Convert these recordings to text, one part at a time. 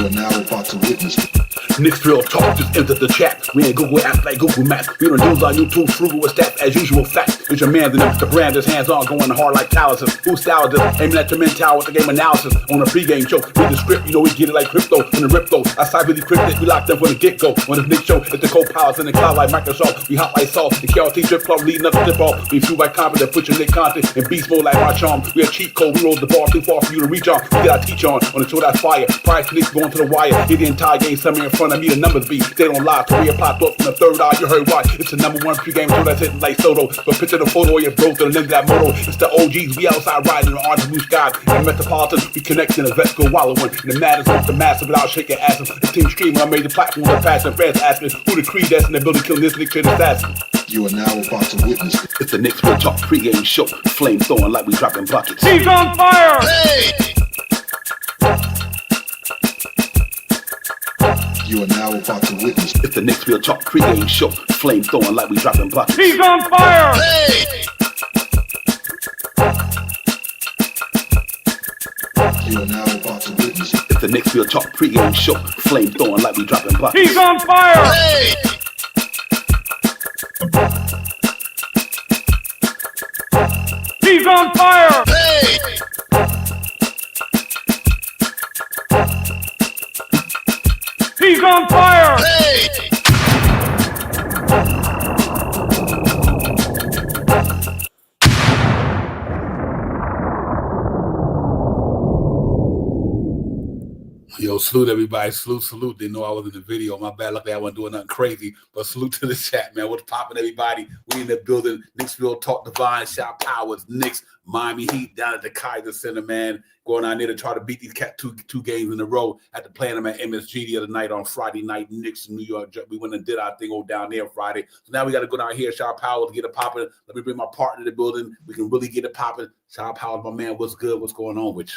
You are now about to witness. Knicks Real Talk just entered the chat. We ain't Google apps like Google Maps. We don't use our YouTube frugal with stats as usual facts. It's your man, the brand is hands-on, going hard like calluses. Who styles this? Aiming at the mental with the game analysis. On a pregame show, read the script, you know we get it like crypto. On the rip though, I side really cryptic, we locked them from the get-go. On this Knicks show, it's the co-pilots in the cloud like Microsoft. We hot like salt, the KRT drip club leading up to tip off. We flew by confident, put your Nick content in beast mode like our charm. We a cheat code, we roll the ball too far for you to reach on. We get our teach on the show that's fire. Price Knicks going to the wire. Hit the entire game, somewhere in front of me, the numbers be. They don't lie, career popped up from the third eye, you heard why. It's the #1 pregame show that's hitting like Soto. But picture the photo of your bro to the lens of that moto. It's the OGs, we outside riding the orange blue skies. In Metropolitan, we connect in the vets go wallowing. And the matters with the massive without shaking asses. The team streaming on major platforms of fashion. Fans asking who the creed that's in the building killing this Knicks kid assassin. You are now about to witness. It's the Knicks Real Talk pregame show. Flame throwing like we dropping buckets. He's on fire! Hey! You are now about to witness. It's the Knicks Real Talk pregame show. Flame throwing like we dropping buckets. He's on fire! Hey! You are now about to witness. It's the Knicks Real Talk pregame show. Flame throwing like we dropping buckets. He's on fire! Hey! He's on fire! Hey! He's on fire! Hey! Yo, salute everybody. Salute. They know I was in the video. My bad. Luckily, I wasn't doing nothing crazy. But salute to the chat, man. What's popping, everybody? We in the building. Knicks Real Talk Divine. Shout Powers. Knicks. Miami Heat down at the Kaiser Center, man. Going on there to try to beat these Cats two games in a row. Had to play them at MSG the other night on Friday night. Knicks in New York. We went and did our thing over down there Friday. So now we got to go down here. Shout Powers to get it popping. Let me bring my partner to the building. We can really get it popping. Shout Powers, my man. What's good? What's going on with you?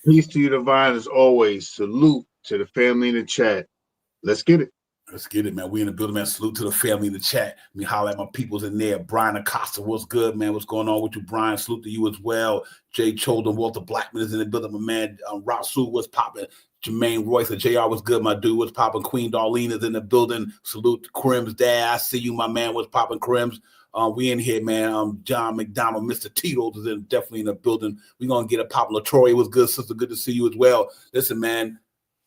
Peace to you, Divine, as always. Salute to the family in the chat. Let's get it. Let's get it, man. We in the building, man. Salute to the family in the chat. Let me holler at my peoples in there. Brian Acosta, what's good, man? What's going on with you, Brian? Salute to you as well. Jay Choldon, Walter Blackman is in the building, my man. Rasul, what's popping? Jermaine Royce, JR, what's good, my dude? What's popping? Queen Darlene is in the building. Salute to Crims, Dad. I see you, my man. What's popping, Crims? We in here, man. John McDonald, Mr. Tito's is definitely in the building. We're going to get a pop. LaTroy was good, sister. Good to see you as well. Listen, man,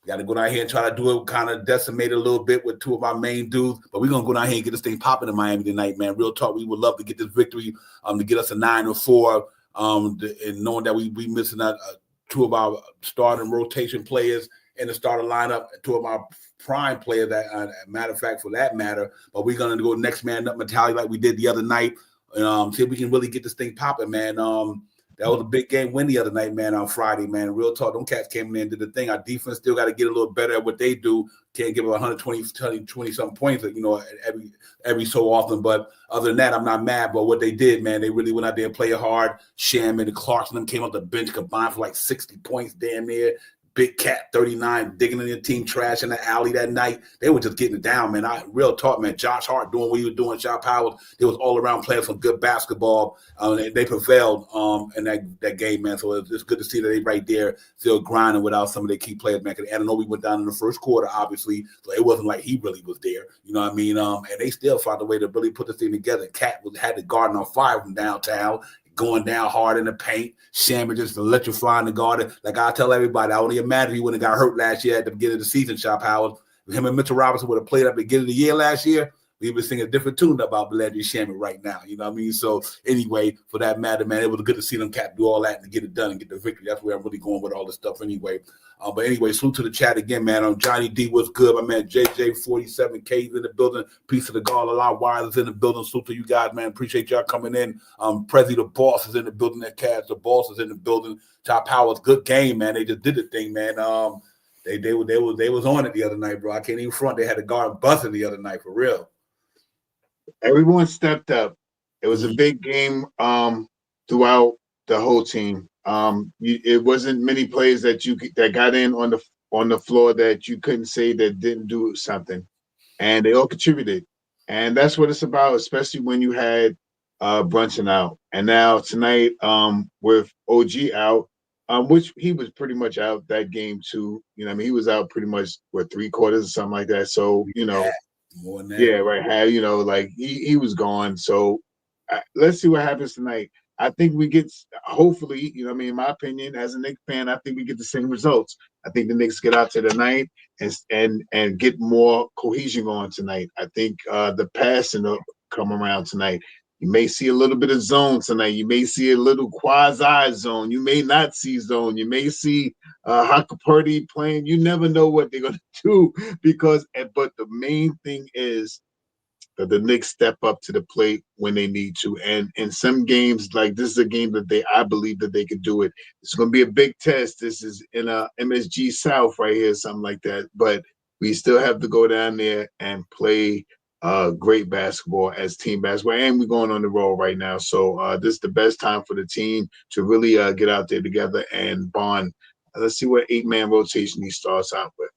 we got to go down here and try to do it, kind of decimate a little bit with two of our main dudes. But we're going to go down here and get this thing popping in Miami tonight, man. Real talk, we would love to get this victory to get us a 9-4. And knowing that we missing out two of our starting rotation players in the starting lineup, two of our prime player that matter of fact for that matter, but we're gonna go next man up mentality like we did the other night. See if we can really get this thing popping, man. That was a big game win the other night, man, on Friday, man. Real talk, them Cats came in and did the thing. Our defense still got to get a little better at what they do. Can't give them 120 something points, every so often. But other than that, I'm not mad. But what they did, man, they really went out there and played hard. Sham and Clarkson them came off the bench combined for like 60 points damn near. Big Cat 39 digging in the team trash in the alley that night. They were just getting it down, man. Real talk, man. Josh Hart doing what he was doing. Shot Powers. It was all around playing some good basketball. They prevailed in that game, man. So it's good to see that they right there still grinding without some of their key players, man. And I know we went down in the first quarter, obviously, so it wasn't like he really was there. You know what I mean? And they still found a way to really put this thing together. Cat had the garden on fire from downtown, going down hard in the paint. Shammer just electrifying the garden. Like I tell everybody, I only imagine he wouldn't have got hurt last year at the beginning of the season, Shop Howard. Him and Mitchell Robinson would have played at the beginning of the year last year. We were singing a different tune about Landry Shammer right now. You know what I mean? So anyway, for that matter, man, it was good to see them Cat do all that and get it done and get the victory. That's where I'm really going with all this stuff anyway. But anyway, salute to the chat again, man. Johnny D was good. My man JJ47K is in the building. Piece of the Gala Wires is in the building. Salute to you guys, man. Appreciate y'all coming in. Prezi the Boss is in the building. That Cats, the Boss is in the building. Top Powers, good game, man. They just did the thing, man. They was on it the other night, bro. I can't even front. They had the guard buzzing the other night for real. Everyone stepped up. It was a big game throughout the whole team. It wasn't many players that got in on the floor that you couldn't say that didn't do something, and they all contributed. And that's what it's about, especially when you had Brunson out, and now tonight with OG out, which he was pretty much out that game too. You know, I mean, he was out pretty much what 3/4 or something like that. So you know, more than that. yeah, right. How you know, like he was gone. So let's see what happens tonight. I think we get, hopefully, you know, what I mean, in my opinion, as a Knicks fan, I think we get the same results. I think the Knicks get out to the night and get more cohesion going tonight. I think the passing will come around tonight. You may see a little bit of zone tonight. You may see a little quasi zone. You may not see zone. You may see Hakapurdy playing. You never know what they're going to do because, but the main thing is that the Knicks step up to the plate when they need to. And in some games, like this is a game that I believe that they could do it. It's going to be a big test. This is in a MSG South right here, something like that. But we still have to go down there and play great basketball as team basketball. And we're going on the road right now. So this is the best time for the team to really get out there together and bond. Let's see what 8-man rotation he starts out with.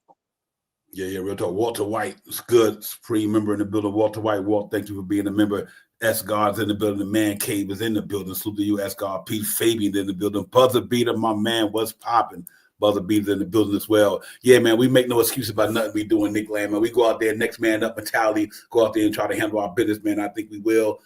Yeah, real talk. Walter White is good. Supreme member in the building. Walter White, Walt, thank you for being a member. S. God's in the building. The Man Cave is in the building. Salute to you, S. God. Pete Fabian in the building. Buzzer Beater, my man, what's popping? Buzzer Beater's in the building as well. Yeah, man, we make no excuse about nothing we doing, Nick Lamb. We go out there, next man up mentality, go out there and try to handle our business, man. I think we will.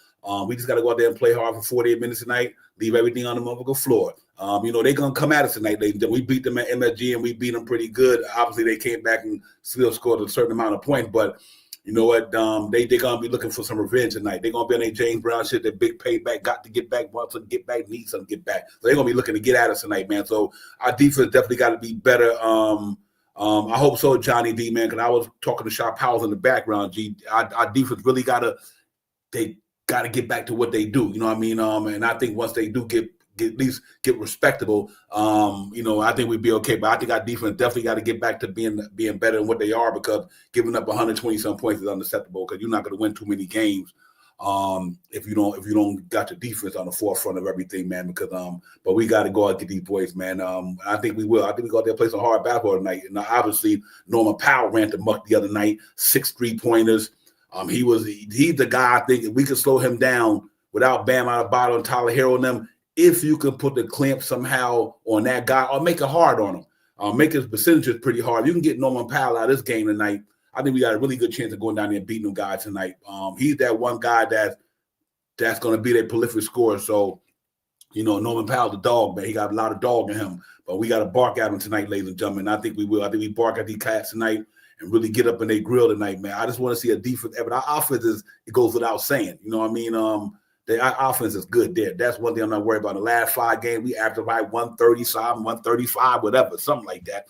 We just got to go out there and play hard for 48 minutes tonight, leave everything on the motherfucking floor. You know, they're going to come at us tonight. We beat them at MSG, and we beat them pretty good. Obviously, they came back and still scored a certain amount of points, but you know what? They're going to be looking for some revenge tonight. They're going to be on their James Brown shit, their big payback, got to get back, want to get back, need something to get back. So they're going to be looking to get at us tonight, man. So our defense definitely got to be better. I hope so, Johnny D, man, because I was talking to Sharp Powell in the background, G. Our defense really got to get back to what they do. You know what I mean? And I think once they do get at least get respectable, you know, I think we'd be okay. But I think our defense definitely got to get back to being better than what they are, because giving up 120 some points is unacceptable, because you're not going to win too many games if you don't got your defense on the forefront of everything, man. Because but we got to go out and get these boys, man. I think we will. I think we go out there and play some hard basketball tonight. And obviously Norman Powell ran the muck the other night, 6 3-pointers. He's the guy. I think if we could slow him down without Bam Adebayo and Tyler Hero and them, if you can put the clamp somehow on that guy or make it hard on him, make his percentages pretty hard. You can get Norman Powell out of this game tonight. I think we got a really good chance of going down there and beating them guys tonight. He's that one guy that's going to be their prolific scorer. So, you know, Norman Powell's a dog, man. He got a lot of dog in him. But we got to bark at him tonight, ladies and gentlemen. I think we will. I think we bark at these cats tonight and really get up in their grill tonight, man. I just want to see a defense. But our offense it goes without saying. You know what I mean? Our offense is good there. That's one thing I'm not worried about. The last 5 games, we averaged about 137, 135, whatever, something like that.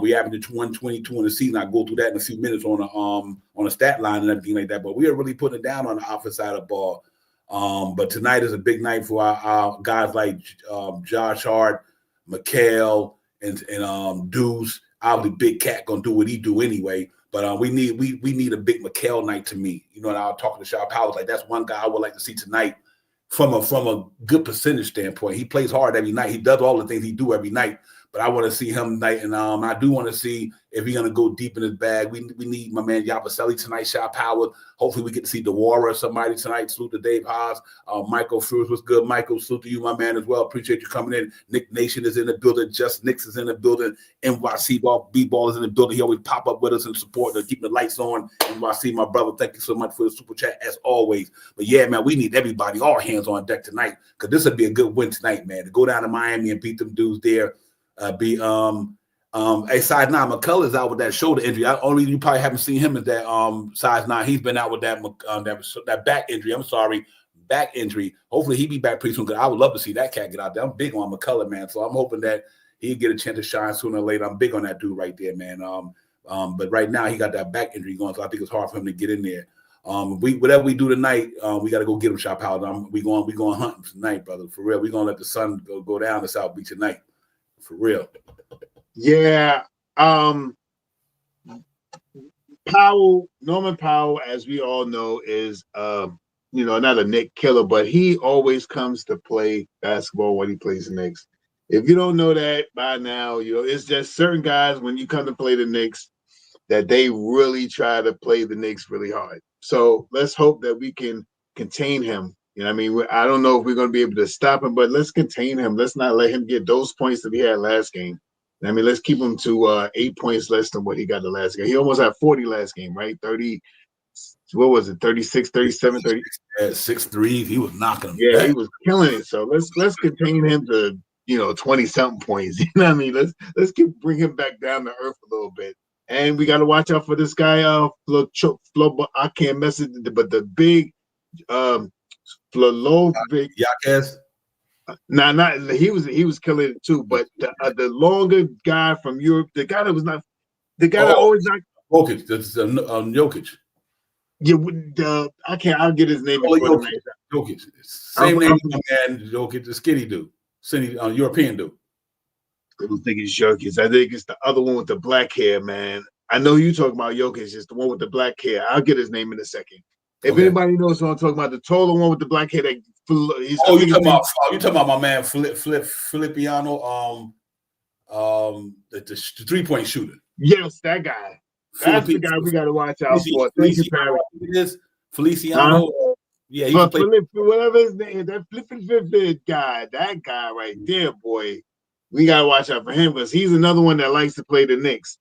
We averaged 122 in the season. I go through that in a few minutes on a stat line and everything like that. But we are really putting it down on the offense side of the ball. But tonight is a big night for our guys like Josh Hart, Mikal, and Deuce. Obviously, Big Cat gonna do what he do anyway. But we need a big Mikal night to me. You know, and I was talking to Sharp Powell, like that's one guy I would like to see tonight from a good percentage standpoint. He plays hard every night. He does all the things he do every night. But I want to see him tonight, and I do want to see if he's going to go deep in his bag. We need my man Yabusele tonight, Sharp Powell. Hopefully we get to see DeWara or somebody tonight. Salute to Dave Haas. Michael Furs was good. Michael, salute to you, my man, as well. Appreciate you coming in. Nick Nation is in the building. Just Knicks is in the building. NYC B-Ball is in the building. He always pop up with us and support and keep the lights on. NYC, my brother, thank you so much for the super chat, as always. But, yeah, man, we need everybody, all hands on deck tonight, because this would be a good win tonight, man, to go down to Miami and beat them dudes there. Side now, McCullough's out with that shoulder injury. Only you probably haven't seen him as that size 9. He's been out with that back injury. Back injury. Hopefully he be back pretty soon, because I would love to see that cat get out there. I'm big on McCullough, man. So I'm hoping that he'll get a chance to shine sooner or later. I'm big on that dude right there, man. But right now he got that back injury going, so I think it's hard for him to get in there. Whatever we do tonight, we got to go get him, Sharp Powell. We going hunting tonight, brother. For real. We're gonna let the sun go down to South Beach tonight. For real. Yeah. Norman Powell, as we all know, is not a Knick killer, but he always comes to play basketball when he plays the Knicks. If you don't know that by now, it's just certain guys when you come to play the Knicks that they really try to play the Knicks really hard. So let's hope that we can contain him, You know what I mean? I don't know if we're going to be able to stop him, but let's contain him. Let's not let him get those points that he had last game. I mean, let's keep him to 8 points less than what he got the last game. He almost had 40 last game, right? 30, what was it? 36, 37, 30. At 6'3", he was knocking him. Yeah, back. he was killing it. So let's contain him to 20-something points. You know what I mean? Let's bring him back down to earth a little bit. And we got to watch out for this guy. Flo, I can't mess it, but the big Flolovic. Yaquez. Not he was killing it too. But the longer guy from Europe, the guy that was not the guy that always not Jokic. That's Jokic. Yeah, I can't. I'll get his name. Jokic. Same name, my man. Jokic, the skinny dude, European dude. I don't think it's Jokic. I think it's the other one with the black hair, man. I know you talking about Jokic. It's the one with the black hair. I'll get his name in a second. If anybody knows what I'm talking about, the taller one with the black hair. You talking about my man Filippiano, the 3-point shooter. Yes, that guy. That's the guy we got to watch out for. Thank you, Paris. Feliciano. Yeah, he's whatever his name. That flip guy. That guy right there, boy. We gotta watch out for him because he's another one that likes to play the Knicks.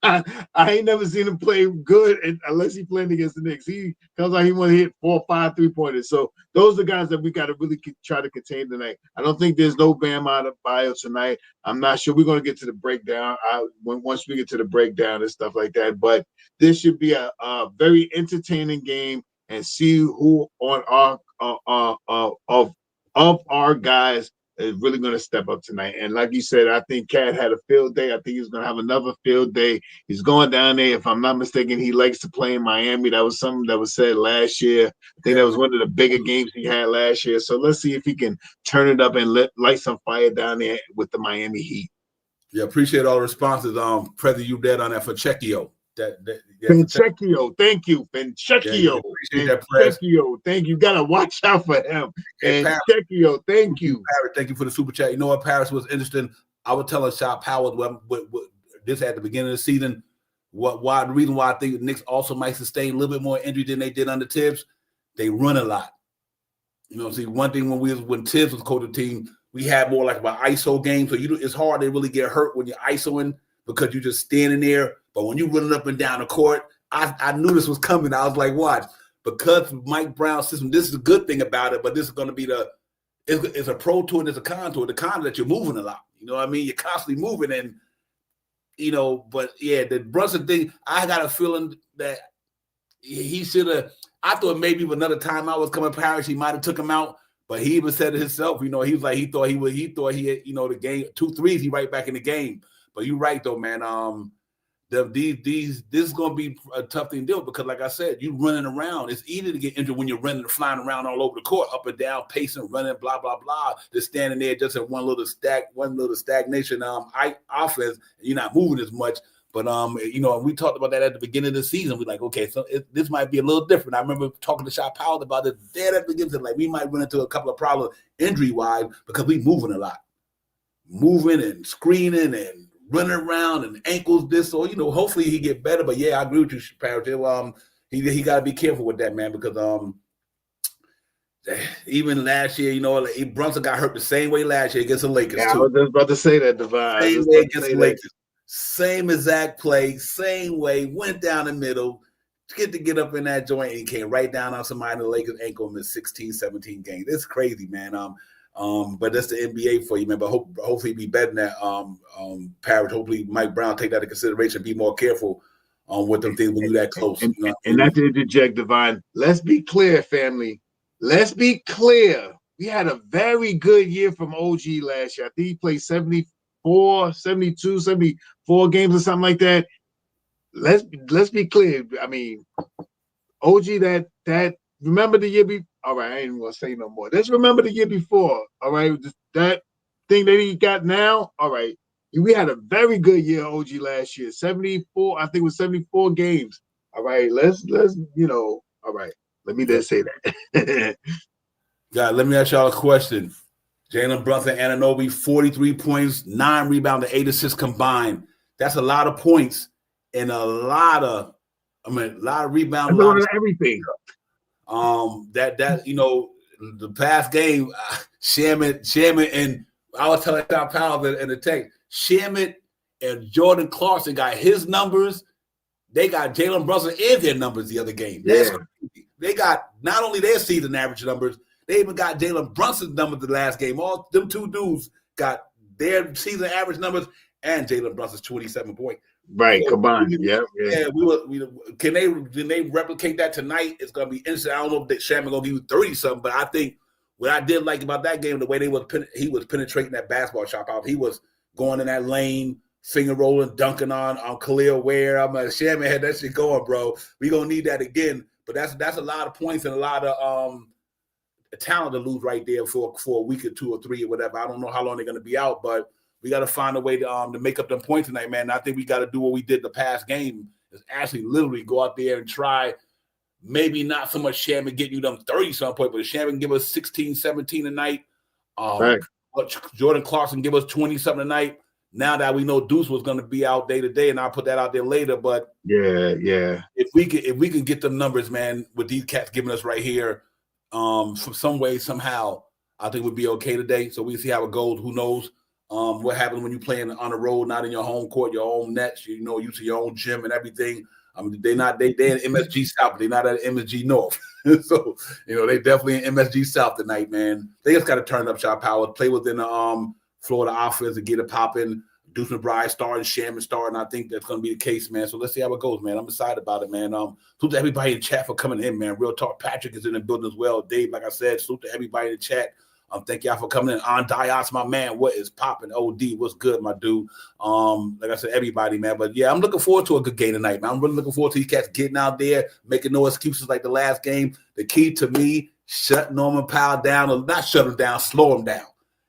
I ain't never seen him play good unless he's playing against the Knicks. He comes out, he want to hit 4 or 5 3-pointers. So those are the guys that we got to really try to contain tonight. I don't think there's no Bam Adebayo tonight. I'm not sure. We're going to get to the breakdown once we get to the breakdown and stuff like that. But this should be a very entertaining game and see who on our of our guys is really going to step up tonight. And like you said, I think Cat had a field day. I think he's going to have another field day. He's going down there. If I'm not mistaken, he likes to play in Miami. That was something that was said last year. I think that was one of the bigger games he had last year. So let's see if he can turn it up and light some fire down there with the Miami Heat. Yeah, appreciate all the responses. President, you dead on that for Checkio. Finchecchio, thank you. Finchecchio. Finchecchio, thank you. Gotta watch out for him. And Finchecchio, thank you. Paris, thank you for the super chat. You know what, Paris was interesting. I was telling Shop Howard what this at the beginning of the season. The reason why I think the Knicks also might sustain a little bit more injury than they did under Tibbs. They run a lot. You know, see, one thing when Tibbs was coaching the team, we had more like about ISO games. So it's hard to really get hurt when you're ISOing because you're just standing there. But when you're running up and down the court, I knew this was coming. I was like, watch. Because Mike Brown's system, this is a good thing about it, but this is going to be it's a pro tour and it's a con tour. The con that you're moving a lot. You know what I mean? You're constantly moving and, but yeah, the Brunson thing, I got a feeling that he should have, I thought maybe with another timeout was coming Paris, he might have took him out, but he even said it himself, he was like, he thought he had, the game, 2 threes, he right back in the game. But you're right though, man. This is going to be a tough thing to deal with because, like I said, you running around. It's easy to get injured when you're running, flying around all over the court, up and down, pacing, running, blah blah blah. Just standing there, just in one little stagnation offense. And you're not moving as much. But we talked about that at the beginning of the season. We're like, okay, so this might be a little different. I remember talking to Shop Powell about this dead at the beginning. Like we might run into a couple of problems injury wise because we moving a lot, moving and screening and running around and ankles this, or hopefully he get better. But yeah, I agree with you, Parrot. He got to be careful with that, man, because even last year, Brunson got hurt the same way last year against the Lakers. Yeah, too. I was just about to say that, Divine. Same way against the Lakers. Same exact play, same way. Went down the middle, get up in that joint and came right down on somebody in the Lakers ankle in the 16, 17 games. It's crazy, man. But that's the NBA for you, man. But hopefully be better than that, Parrot. Hopefully Mike Brown take that into consideration, be more careful with them things when you're that close. And not to interject, Divine, let's be clear, family. Let's be clear. We had a very good year from OG last year. I think he played 74, 72, 74 games or something like that. Let's be clear. I mean, OG that remember the year before. All right, I ain't even gonna say no more. Let's remember the year before. All right, that thing that he got now. All right, we had a very good year, OG, last year. 74, I think it was 74 games. All right, let's all right. Let me just say that. God, let me ask y'all a question. Jalen Brunson, Anunoby, 43 points, 9 rebounds, and 8 assists combined. That's a lot of points and a lot of rebounds. A lot of everything. the past game, Shamit, and I was telling Tom Powell in the text, Shamit and Jordan Clarkson got his numbers. They got Jalen Brunson and their numbers the other game. That's crazy. They got not only their season average numbers, they even got Jalen Brunson's numbers the last game. All them two dudes got their season average numbers and Jalen Brunson's 27 points. Right, So, combined. Yeah. Can they replicate that tonight? It's gonna be interesting. I don't know if Shamit gonna give you 30 something, but I think what I did like about that game, the way he was penetrating that basketball shot out. He was going in that lane, finger rolling, dunking on Khalil Ware. I'm like, Shamit had that shit going, bro. We gonna need that again. But that's a lot of points and a lot of talent to lose right there for a week or 2 or 3 or whatever. I don't know how long they're gonna be out, but we got to find a way to make up them points tonight, man. And I think we got to do what we did the past game, is actually literally go out there and try. Maybe not so much Shamit getting you them 30-some points, but Shamit can give us 16, 17 tonight. Right. Jordan Clarkson give us 20-something tonight. Now that we know Deuce was going to be out day to day, and I'll put that out there later. But yeah. If we can get them numbers, man, with these cats giving us right here, from some way, somehow, I think we'll be okay today. So we see how it goes. Who knows? What happens when you're playing on the road, not in your home court, your own nets, used to your own gym and everything. I mean, they're in MSG South, but they're not at MSG North. So, they definitely in MSG South tonight, man. They just got to turn up shot power, play within the Florida offense and get it popping. Deuce McBride starting, Shamit starting. I think that's going to be the case, man. So let's see how it goes, man. I'm excited about it, man. Salute to everybody in chat for coming in, man. Real talk. Patrick is in the building as well. Dave, like I said, salute to everybody in the chat. Thank y'all for coming in. On Dias, my man. What is popping? OD, what's good, my dude? Like I said, everybody, man. But yeah, I'm looking forward to a good game tonight, man. I'm really looking forward to these cats getting out there, making no excuses like the last game. The key to me, shut Norman Powell down, or not shut him down, slow him down.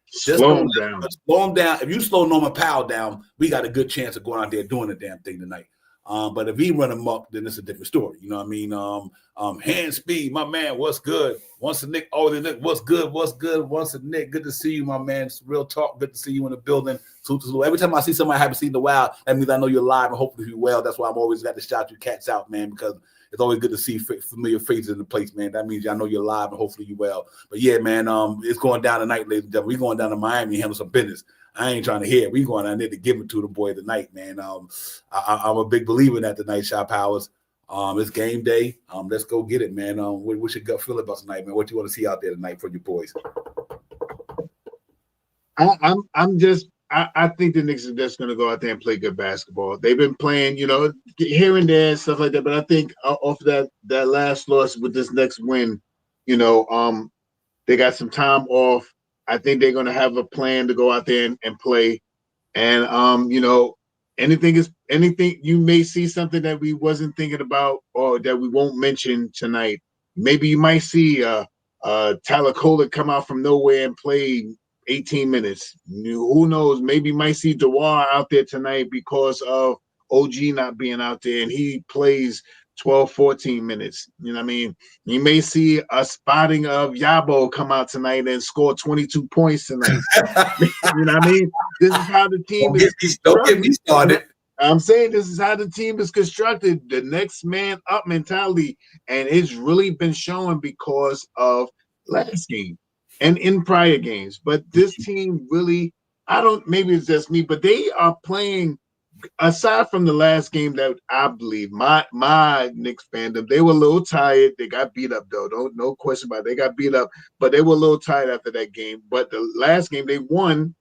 Slow him down. Slow him down. If you slow Norman Powell down, we got a good chance of going out there doing the damn thing tonight. But if he run him up, then it's a different story. You know what I mean? Hand speed, my man, what's good? Once a Nick, what's good? Once a Nick, good to see you, my man. It's real talk, good to see you in the building. So every time I see somebody I haven't seen in a while, that means I know you're alive and hopefully you're well. That's why I'm always got to shout you cats out, man, because it's always good to see familiar faces in the place, man. That means I know you're alive and hopefully you're well. But yeah, man, it's going down tonight, ladies and gentlemen. We're going down to Miami and handle some business. I ain't trying to hear it. We going down there to give it to the boy tonight, man. I'm a big believer in that tonight, Shot Powers. It's game day. Let's go get it, man. What's your gut feel about tonight, man? What you want to see out there tonight for your boys? I think the Knicks are just going to go out there and play good basketball. They've been playing, here and there and stuff like that. But I think off that last loss with this next win, they got some time off. I think they're going to have a plan to go out there and play. And, anything, you may see something that we wasn't thinking about or that we won't mention tonight. Maybe you might see Tyler Kohler come out from nowhere and play 18 minutes. Who knows? Maybe you might see Dewar out there tonight because of OG not being out there and he plays 12, 14 minutes. You know what I mean? You may see a spotting of Yabo come out tonight and score 22 points tonight. You know what I mean? This is how the team is. Don't get me started. I'm saying this is how the team is constructed, the next man up mentality. And it's really been showing because of last game and in prior games. But this team really, maybe it's just me, but they are playing. Aside from the last game that I believe my Knicks fandom, they were a little tired. They got beat up though. No question about it. They got beat up, but they were a little tired after that game. But the last game they won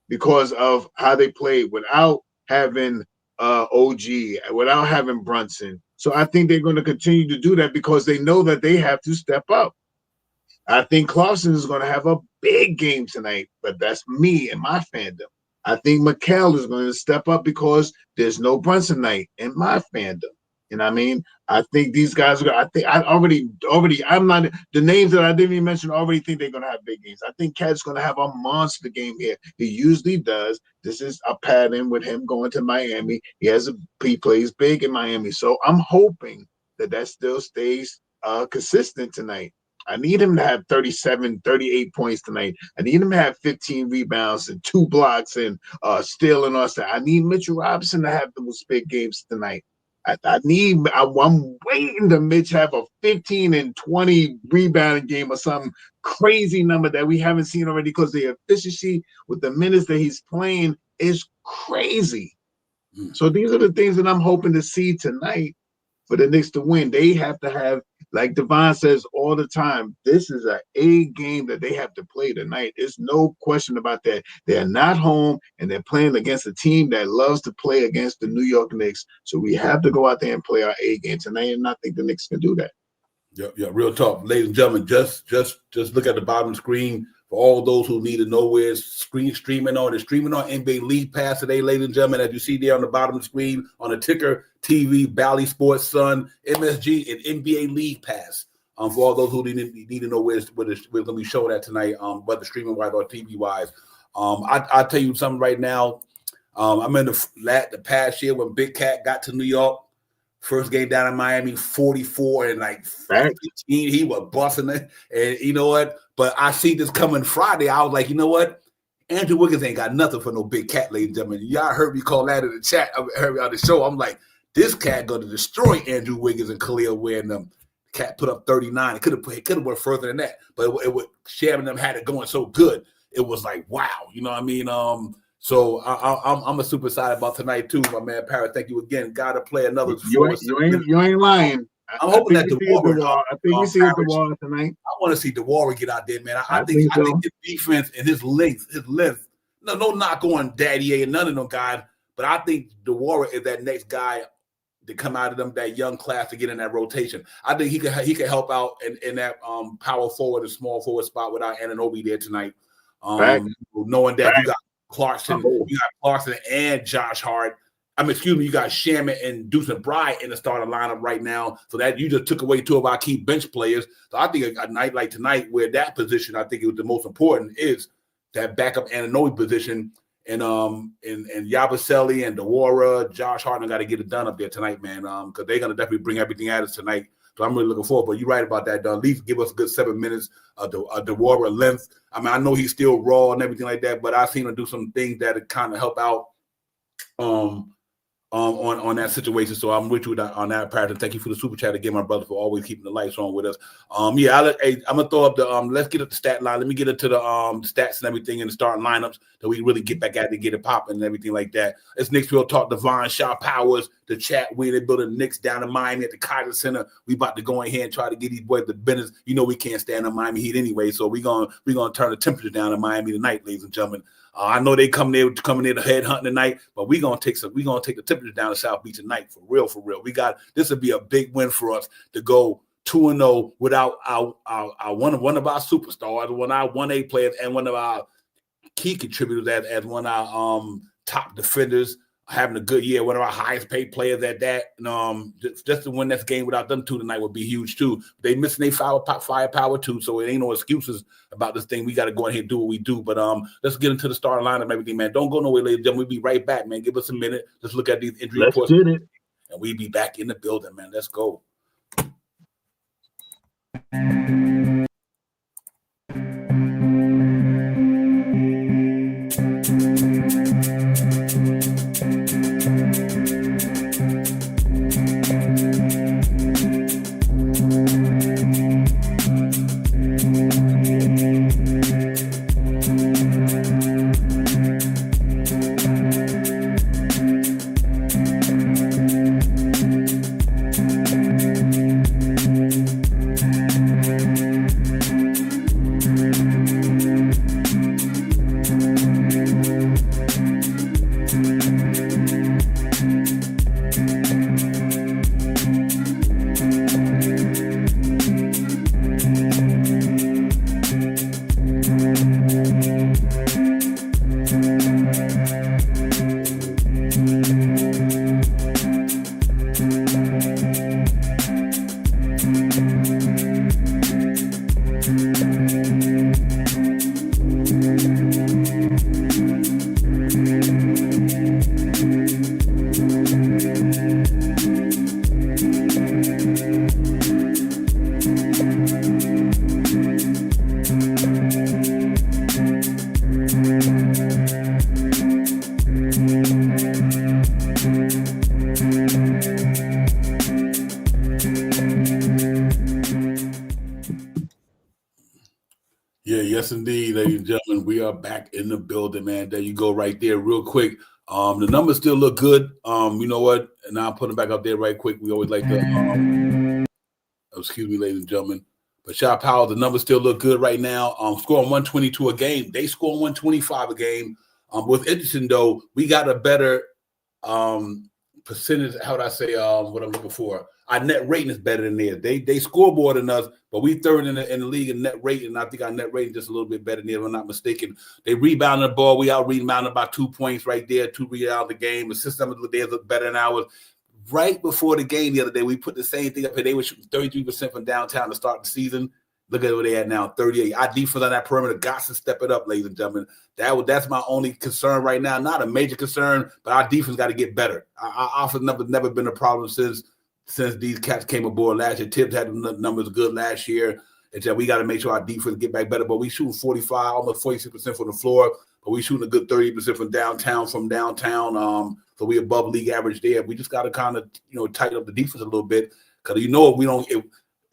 because of how they played without having OG, without having Brunson. So I think they're going to continue to do that because they know that they have to step up. I think Clarkson is going to have a big game tonight, but that's me and my fandom. I think Mikal is going to step up because there's no Brunson night in my fandom. You know what I mean? I think these guys are. I'm not the names that I didn't even mention. I already think they're going to have big games. I think Cat's going to have a monster game here. He usually does. This is a pattern with him going to Miami. He plays big in Miami, so I'm hoping that still stays consistent tonight. I need him to have 37, 38 points tonight. I need him to have 15 rebounds and 2 blocks and stealing us. I need Mitchell Robinson to have those big games tonight. I'm waiting to Mitch have a 15 and 20 rebounding game or some crazy number that we haven't seen already, because the efficiency with the minutes that he's playing is crazy. So these are the things that I'm hoping to see tonight for the Knicks to win. They have to have, like Devon says all the time, this is a game that they have to play tonight. There's no question about that. They're not home, and they're playing against a team that loves to play against the New York Knicks. So we have to go out there and play our A game tonight, and I think the Knicks can do that. Yeah, real talk. Ladies and gentlemen, just look at the bottom screen. For all those who need to know where it's streaming on, it's streaming on NBA League Pass today, ladies and gentlemen. As you see there on the bottom of the screen, on the ticker, TV, Bally Sports, Sun, MSG, and NBA League Pass. For all those who need to know where we're going to be showing that tonight, whether streaming-wise or TV-wise. I'll tell you something right now. I'm in the past year when Big Cat got to New York. First game down in Miami, 44 and like 15. He was busting it. And you know what? But I see this coming Friday. I was like, you know what? Andrew Wiggins ain't got nothing for no Big Cat, ladies and gentlemen. Y'all heard me call that in the chat. I heard me on the show. I'm like, this cat going to destroy Andrew Wiggins and Khalil Ware and them. Cat put up 39. It could have went further than that. But it would Sham and them had it going so good. It was like, wow. You know what I mean? So I'm super excited about tonight too, my man Parrot. Thank you again. Got to play another. You ain't lying. I'm hoping that I think we see it the wall tonight. I want to see DeWarrick get out there, man. I think his defense and his length. No knock on Daddy A and none of them guys, but I think DeWarrick is that next guy to come out of them, that young class, to get in that rotation. I think he could help out in that power forward and small forward spot without Anunoby there tonight. Knowing that you got Clarkson, and Josh Hart. You got Shaman and Deuce Bryant in the starting lineup right now. So that you just took away two of our key bench players. So I think a night like tonight, where that position, I think it was the most important, is that backup Anunoby position. And Yabusele and Dewara, Josh Hart got to get it done up there tonight, man. Because they're gonna definitely bring everything at us tonight. So I'm really looking forward. But you're right about that. At least give us a good 7 minutes of Dewara length. I mean, I know he's still raw and everything like that, but I've seen him do some things that kind of help out on that situation. So I'm with you on that part. And thank you for the super chat again, my brother, for always keeping the lights on with us. I'm gonna throw up the let's get up the stat line. Let me get into the stats and everything in the starting lineups that we really get back at it and get it popping and everything like that. It's Knicks Real Talk, Devon, Shaw Powers, the chat. We in building Knicks down in Miami at the Kaiser Center. We about to go in here and try to get these boys the business. You know we can't stand the Miami Heat anyway, so we're gonna turn the temperature down in Miami tonight, ladies and gentlemen. I know they coming there to head hunting tonight, but we're gonna take the temperature down to South Beach tonight for real. This would be a big win for us to go 2-0 without our one of our superstars, one of our 1A players, and one of our key contributors as one of our top defenders having a good year, one of our highest paid players at that. Just to win this game without them two tonight would be huge too. They missing their firepower too, so it ain't no excuses about this thing. We got to go ahead and do what we do. But let's get into the starting lineup and everything, man. Don't go nowhere, ladies and gentlemen. We'll be right back, man. Give us a minute. Let's look at these injury reports. Let's get it. And we'll be back in the building, man. Let's go. Yes, indeed, ladies and gentlemen. We are back in the building, man. There you go, right there, real quick. The numbers still look good. You know what? And I'll put them back up there right quick. We always like to excuse me, ladies and gentlemen. But Shot Powell, the numbers still look good right now. Scoring 122 a game. They scoring 125 a game. What's interesting though, we got a better percentage. How would I say what I'm looking for? Our net rating is better than theirs. They score more than us, but we third in the league in net rating. I think our net rating just a little bit better than theirs, if I'm not mistaken. They rebounded the ball. We out rebounded about 2 points right there, 2 rebounds the game. The system of theirs look better than ours. Right before the game the other day, we put the same thing up here. They were shooting 33% from downtown to start the season. Look at where they at now, 38. Our defense on that perimeter got to step it up, ladies and gentlemen. That's my only concern right now. Not a major concern, but our defense got to get better. Our offense never been a problem since these cats came aboard last year. Tibbs had the numbers good last year. It's that we got to make sure our defense get back better. But we shooting 45, almost 46% from the floor. But we shooting a good 30% from downtown. So we above league average there. We just got to kind of tighten up the defense a little bit, because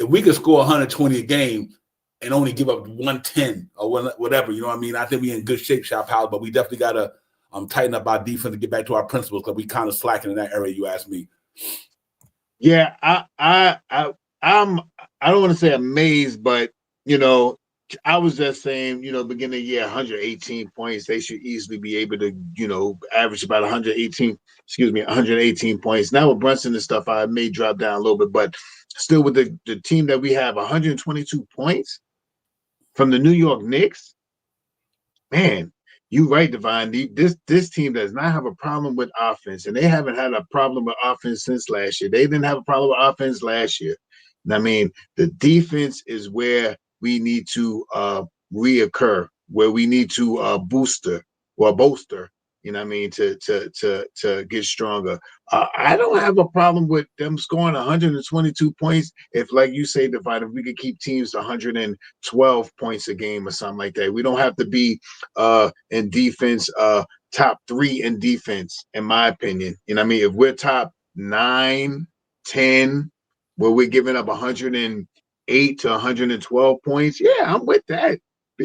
if we could score 120 a game and only give up 110 or whatever, you know what I mean? I think we in good shape, Shop House, but we definitely got to tighten up our defense and get back to our principles, because we kind of slacking in that area, you ask me. Yeah, I don't want to say amazed, but I was just saying, beginning of the year, 118 points. They should easily be able to, average about 118 points. Now with Brunson and stuff, I may drop down a little bit, but still with the team that we have, 122 points from the New York Knicks. Man, you right, Divine. This team does not have a problem with offense, and they haven't had a problem with offense since last year. They didn't have a problem with offense last year. I mean, the defense is where we need to reoccur, where we need to bolster, you know what I mean, to get stronger. I don't have a problem with them scoring 122 points if, like you say, Divine, if we could keep teams to 112 points a game or something like that. We don't have to be in defense, top 3 in defense, in my opinion. You know what I mean? If we're top 9, 10, where we're giving up 108 to 112 points, yeah, I'm with that.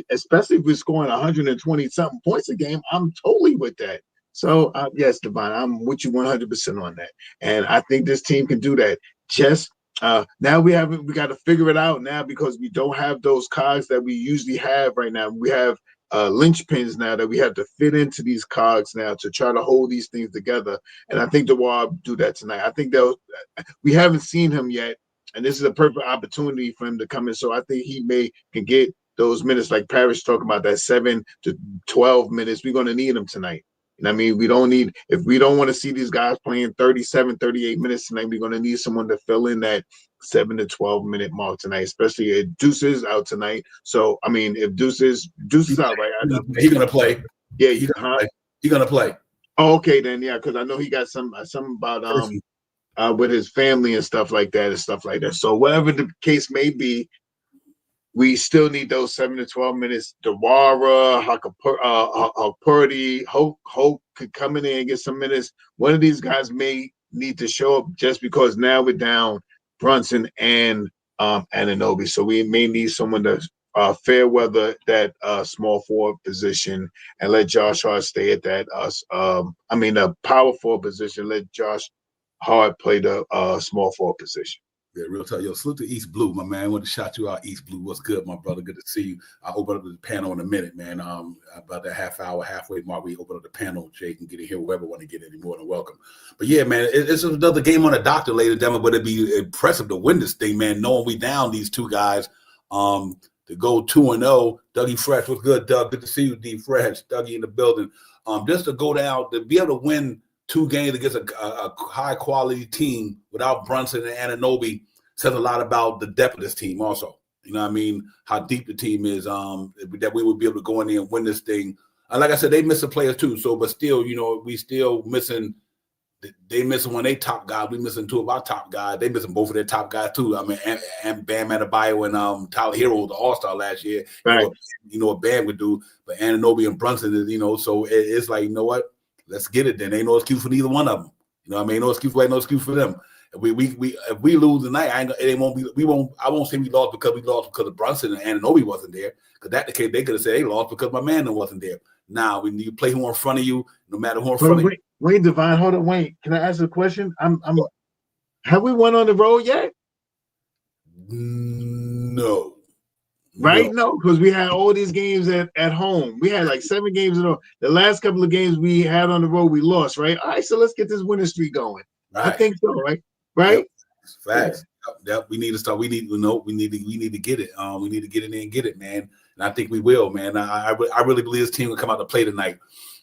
Especially if we're scoring 120 something points a game, I'm totally with that. So yes, Divine, I'm with you 100% on that, and I think this team can do that. Just now we got to figure it out now, because we don't have those cogs that we usually have right now. We have linchpins now that we have to fit into these cogs now to try to hold these things together. And I think DeWar will do that tonight. I think we haven't seen him yet, and this is a perfect opportunity for him to come in. So I think he can get those minutes, like Parrish talking about, that 7 to 12 minutes. We're going to need them tonight. And I mean, if we don't want to see these guys playing 37, 38 minutes tonight, we're going to need someone to fill in that 7 to 12 minute mark tonight, especially if Deuce is out tonight. So, I mean, if Deuce is out, right? He's going to play. Yeah, he's going to play. Oh, okay, then, yeah, because I know he got something about with his family and stuff like that. So whatever the case may be, we still need those 7 to 12 minutes. Dewara, Purdy, Hope could come in there and get some minutes. One of these guys may need to show up, just because now we're down Brunson and Anunoby. So we may need someone to fair weather that small forward position and let Josh Hart stay at that. The power forward position. Let Josh Hart play the small forward position. Yeah, real talk. Yo, salute to East Blue, my man. I want to shout you out, East Blue. What's good, my brother? Good to see you. I'll open up the panel in a minute, man. About that halfway mark, we open up the panel. Jay can get in here. Whoever want to get in, more than welcome. But yeah, man, it's another game on the doctor later, Demon. But it'd be impressive to win this thing, man. Knowing we down these two guys, to go 2-0. Dougie Fresh, what's good, Doug? Good to see you, D Fresh. Dougie in the building. Just to go down, to be able to win 2 games against a high quality team without Brunson and Anunoby says a lot about the depth of this team also. You know what I mean? How deep the team is, that we would be able to go in there and win this thing. And like I said, they missing players too. So, but still, we still missing. They missing one of their top guys. We missing 2 of our top guys. They missing both of their top guys too. I mean, and Bam Adebayo and Tyler Hero was the All-Star last year. Right. You know what Bam would do, but Anunoby and Brunson is, so it's like, you know what? Let's get it then. Ain't no excuse for neither one of them. You know what I mean? No excuse for them. We if we lose tonight, I won't say we lost because of Brunson and Anunoby wasn't there. Because that the case, they could have said they lost because my man wasn't there. Now when you play who in front of you, no matter who in front of you. Wait, Divine, hold on, wait. Can I ask a question? Have we won on the road yet? No. Right? No, because we had all these games at home. We had like 7 games in a row. The last couple of games we had on the road, we lost, right? All right, so let's get this winning streak going. Right. I think so, right? Right? Yep. Facts. Yeah. Yep. We need to start. We need to get it. We need to get in there and get it, man. And I think we will, man. I really believe this team will come out to play tonight.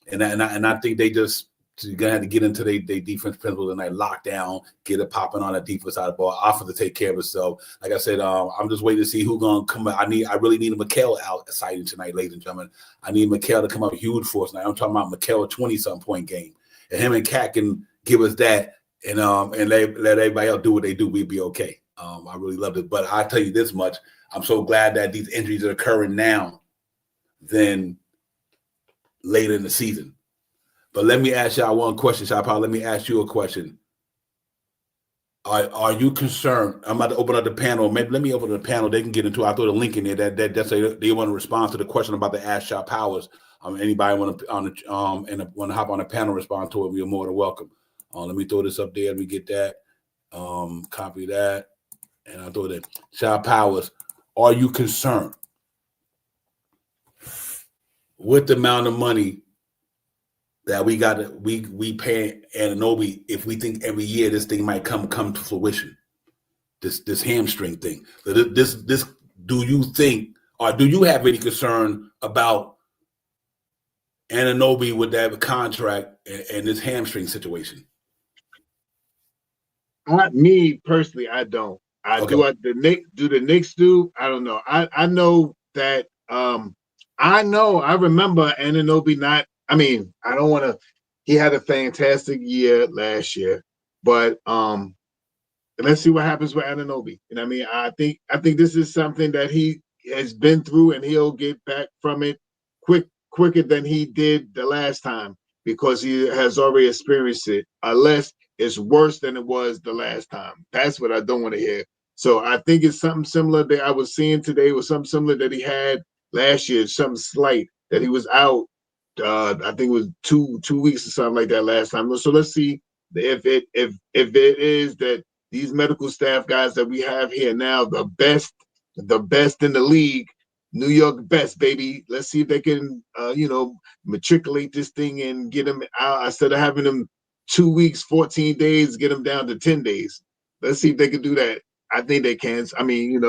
And I think they just gonna have to get into their defense principles tonight, lock down, get it popping on the defense side of the ball, offense to take care of itself. Like I said, I'm just waiting to see who's gonna come out. I really need a Mikal out exciting tonight, ladies and gentlemen. I need Mikal to come out huge for us tonight. I'm talking about Mikal, a 20-something point game. And him and Cat can give us that and let everybody else do what they do, we'd be okay. I really loved it. But I tell you this much, I'm so glad that these injuries are occurring now than later in the season. But let me ask y'all one question, Shop. Let me ask you a question. Are you concerned? I'm about to open up the panel. Maybe let me open up the panel. They can get into it. I throw the link in there that say they want to respond to the question about the Ask Shop Powers. Anybody want to want to hop on the panel, respond to it? We're more than welcome. Let me throw this up there. Let me get that. Copy that, and I'll throw it in. Shop Powers, are you concerned with the amount of money that we pay Anunoby if we think every year this thing might come to fruition? This hamstring thing. This do you think, or do you have any concern about Anunoby with that contract and this hamstring situation? Me personally, I don't. Do the Knicks do? I don't know. I know that I remember Anunoby not. I mean, I don't want to. He had a fantastic year last year, but let's see what happens with Anunoby. And I mean, I think this is something that he has been through, and he'll get back from it quicker than he did the last time because he has already experienced it. Unless it's worse than it was the last time. That's what I don't want to hear. So I think it's something similar that I was seeing today was something similar that he had last year, something slight that he was out. I think it was two weeks or something like that last time. So let's see if it is that these medical staff guys that we have here now, the best in the league, New York best, baby. Let's see if they can matriculate this thing and get him out instead of having him 2 weeks, 14 days, get them down to 10 days. Let's see if they can do that. I think they can. I mean,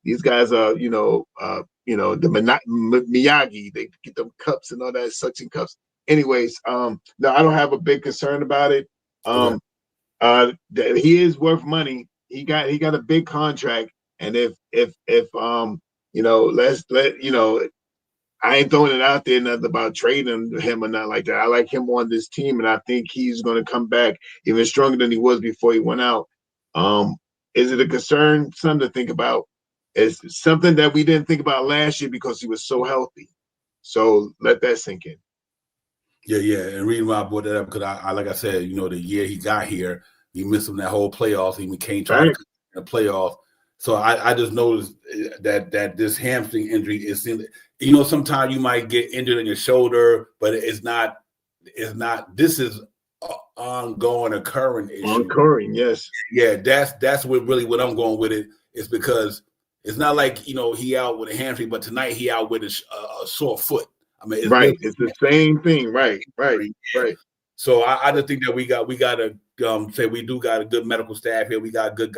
these guys are, the Miyagi, they get them cups and all that, suction cups. Anyways, no, I don't have a big concern about it. He is worth money. He got a big contract. And I ain't throwing it out there nothing about trading him or nothing like that. I like him on this team, and I think he's going to come back even stronger than he was before he went out. Is it a concern? Something to think about. It's something that we didn't think about last year because he was so healthy. So let that sink in. Yeah. And reason why I brought that up because I like I said, the year he got here, he missed him that whole playoffs. He became trying to in the playoffs. So I just noticed that this hamstring injury is, sometimes you might get injured in your shoulder, but it's not. This is an ongoing occurring issue. Occurring, yes. Yeah, that's what I'm going with it. Is because it's not like he out with a hamstring, but tonight he out with a sore foot. I mean, it's the same thing. Right. So I just think that we got to say we do got a good medical staff here. We got good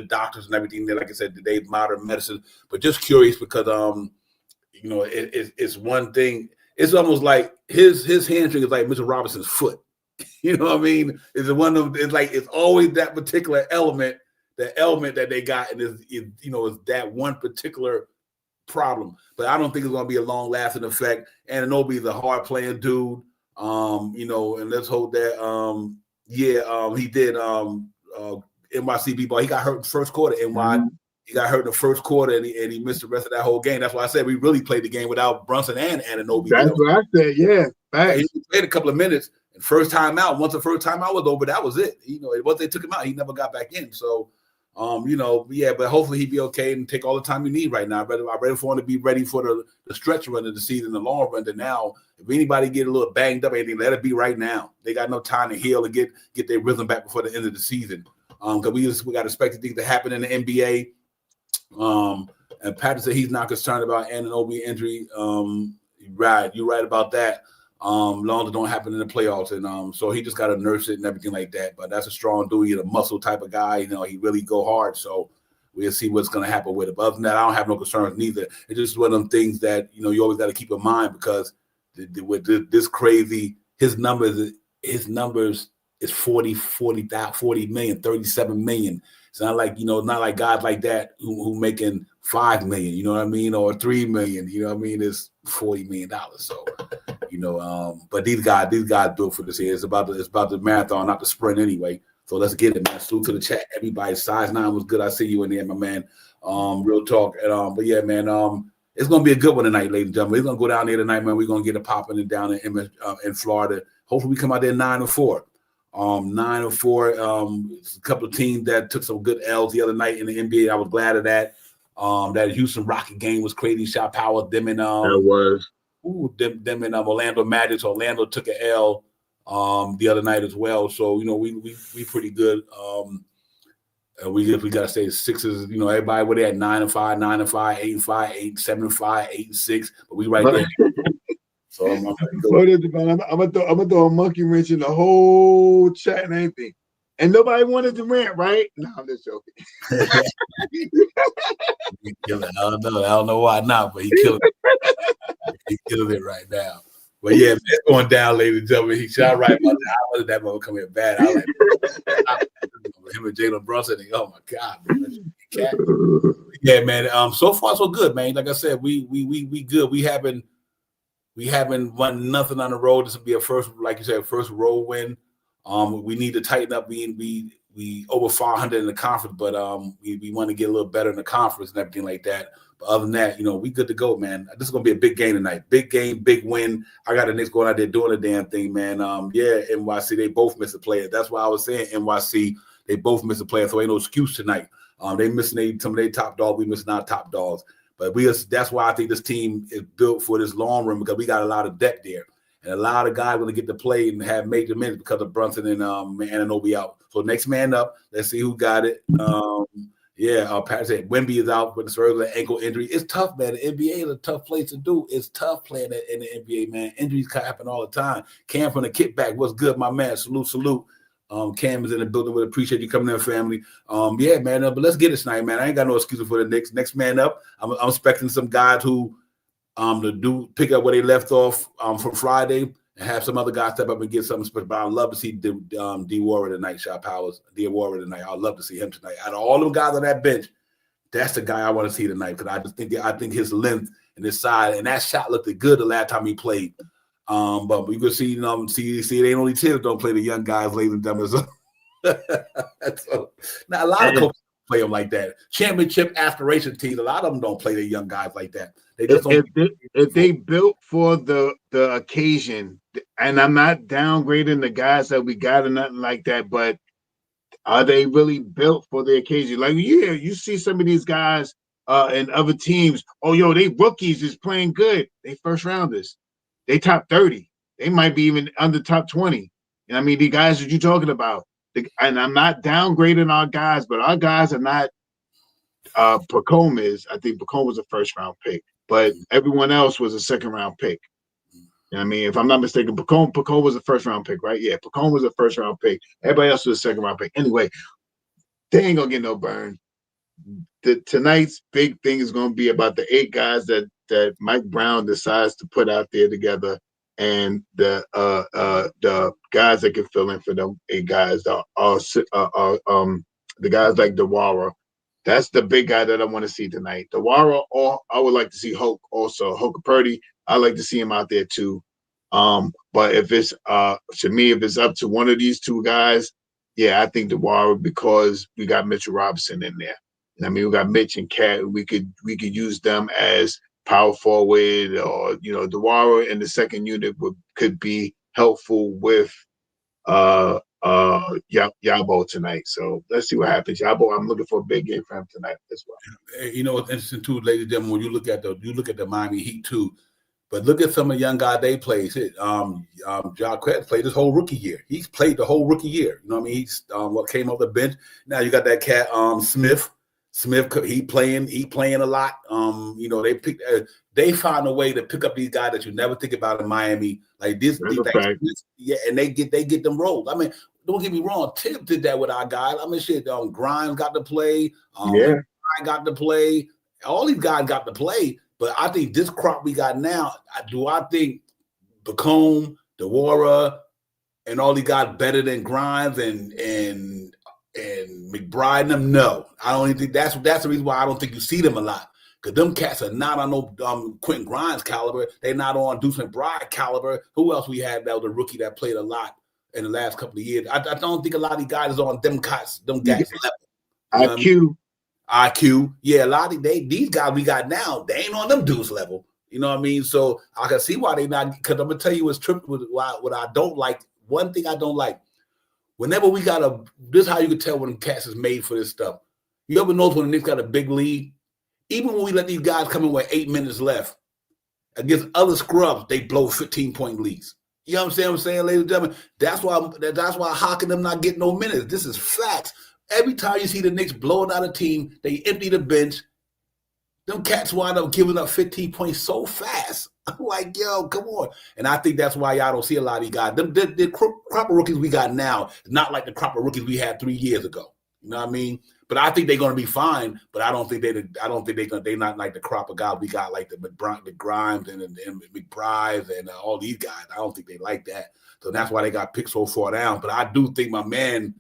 doctors and everything there. Like I said, today modern medicine. But just curious because it's one thing. It's almost like his hamstring is like Mr. Robinson's foot. You know what I mean? It's it's always that particular element, the element that they got, and is that one particular problem. But I don't think it's going to be a long lasting effect. Anunoby is a hard playing dude. And let's hope that he did NYCB ball. He got hurt in the first quarter. He got hurt in the first quarter and he missed the rest of that whole game. That's why I said we really played the game without Brunson and Anunoby. That's what I said, yeah. He played a couple of minutes And first time out, once the first time out was over, that was it. Once they took him out, he never got back in. So, but hopefully he'd be okay and take all the time you need right now. I'm ready for him to be ready for the stretch run of the season, the long run. And now, if anybody get a little banged up, anything, let it be right now. They got no time to heal and get their rhythm back before the end of the season. Because we got expected things to happen in the NBA. And Patrick said he's not concerned about Anunoby injury. You're right about that. Long as it don't happen in the playoffs, and so he just got to nurse it and everything like that. But that's a strong dude. He's a muscle type of guy. He really go hard. So we'll see what's going to happen with it. But other than that, I don't have no concerns neither. It's just one of them things that you always got to keep in mind because with this crazy, his numbers is 40 million, 37 million. It's not like not like guys like that who making $5 million. You know what I mean, or $3 million. You know what I mean? It's $40 million. So. But these guys built for this here. It's about the marathon, not the sprint anyway. So let's get it, man. Salute to the chat. Everybody, size 9 was good. I see you in there, my man. Real talk. But yeah, man. It's gonna be a good one tonight, ladies and gentlemen. We're gonna go down there tonight, man. We're gonna get it popping and down in Florida. Hopefully, we come out there 9-4. 9-4. A couple of teams that took some good L's the other night in the NBA. I was glad of that. That Houston Rocket game was crazy. Shot power. Them and That was. Them and Orlando Magic. Orlando took an L the other night as well. So we pretty good. We gotta say Sixers. Everybody were there at 9-5, 9-5, 8-5, 8-7-5, 8-6. But we right there. So I'm gonna throw a monkey wrench in the whole chat and everything. And nobody wanted to rant, right? No, I'm just joking. I don't know why not, but he killed it. He's killing it right now. But yeah, it's going down, ladies and gentlemen. He shot right about that. I wanted that mother come in bad. I like him and Jalen Brunson. Oh my God, man. Yeah, man. So far so good, man. Like I said, we good. We haven't won nothing on the road. This will be a first, like you said, first road win. We need to tighten up. We over 500 in the conference, but we want to get a little better in the conference and everything like that. But other than that, we good to go, man. This is gonna be a big game tonight. Big game, big win. I got the Knicks going out there doing the damn thing, man. NYC, they both missed a player. That's why I was saying NYC, they both missed a player, so ain't no excuse tonight. They missing some of their top dogs. We missing our top dogs. But that's why I think this team is built for this long run because we got a lot of depth there. And a lot of guys going to get to play and have major minutes because of Brunson and Anunoby out. So next man up. Let's see who got it. Pat said Wemby is out with this regular ankle injury. It's tough, man. The NBA is a tough place to do. It's tough playing in the NBA, man. Injuries happen all the time. Cam from the kickback. What's good, my man? Salute. Cam is in the building. We appreciate you coming in, family. Man. But let's get it tonight, man. I ain't got no excuses for the Knicks. Next man up. I'm expecting some guys who to pick up where they left off from Friday and have some other guys step up and get something special. But I'd love to see D. Warren tonight, Shot Powers. D. Warren tonight. I'd love to see him tonight. Out of all them guys on that bench, that's the guy I want to see tonight because I think his length and his size and that shot looked good the last time he played. But we could see, see, it ain't only Tibbs don't play the young guys, ladies and gentlemen. So, now a lot of coaches play them like that. Championship aspiration teams, a lot of them don't play the young guys like that. They just if they built for the occasion, and I'm not downgrading the guys that we got or nothing like that, but are they really built for the occasion? Like, yeah, you see some of these guys and other teams, they rookies is playing good. They first rounders. They top 30. They might be even under top 20. And I mean, the guys that you're talking about. And I'm not downgrading our guys, but our guys are not Precome is. I think Precome was a first-round pick, but everyone else was a second-round pick. You know what I mean? If I'm not mistaken, Precome was a first-round pick, right? Yeah, Precome was a first-round pick. Everybody else was a second-round pick. Anyway, they ain't going to get no burn. Tonight's big thing is going to be about the 8 guys that Mike Brown decides to put out there together, and the guys that can fill in for them 8 guys are the guys like Dewara. That's the big guy that I want to see tonight. Dewara, or I would like to see Hulk also. Hulk Purdy, I like to see him out there too. But if it's to me, if it's up to one of these 2 guys, yeah, I think Dewara because we got Mitchell Robinson in there. I mean, we got Mitch and Cat. We could use them as power forward, or Dewara in the second unit could be helpful with Yabo tonight. So let's see what happens. Yabo, I'm looking for a big game for him tonight as well. You know what's interesting too, ladies and gentlemen, when you look at the Miami Heat too, but look at some of the young guys they played. Jacquet played his whole rookie year. He's played the whole rookie year. You know what I mean? He's what came off the bench. Now you got that cat Smith. Smith, he playing a lot. You know, they find a way to pick up these guys that you never think about in Miami. Like this, yeah, and they get them rolled. I mean, don't get me wrong. Tip did that with our guys. I mean, shit. Grimes got to play. I got to play. All these guys got to play. But I think this crop we got now. I think Bacone, DeWara, and all these guys better than Grimes and McBride and them? No, I don't even think that's the reason why I don't think you see them a lot. Because them cats are not on no Quentin Grimes caliber. They're not on Deuce McBride caliber. Who else we had that was a rookie that played a lot in the last couple of years? I don't think a lot of these guys is on them guys level. IQ. Yeah, a lot of these guys we got now, they ain't on them dudes level. You know what I mean? So I can see why they not, because I'm gonna tell you what's tripping with what I don't like. One thing I don't like. Whenever we got this is how you can tell when cats is made for this stuff. You ever notice when the Knicks got a big lead? Even when we let these guys come in with 8 minutes left, against other scrubs, they blow 15-point leads. You know what I'm saying, ladies and gentlemen? That's why Hawk and them not getting no minutes. This is facts. Every time you see the Knicks blowing out a team, they empty the bench. Them cats wind up giving up 15 points so fast. I'm like, yo, come on. And I think that's why y'all don't see a lot of these guys. The crop of rookies we got now is not like the crop of rookies we had 3 years ago. You know what I mean? But I think they're going to be fine. But I don't think they're not like the crop of guys we got, like the Grimes and McBride and all these guys. I don't think they like that. So that's why they got picked so far down. But I do think my man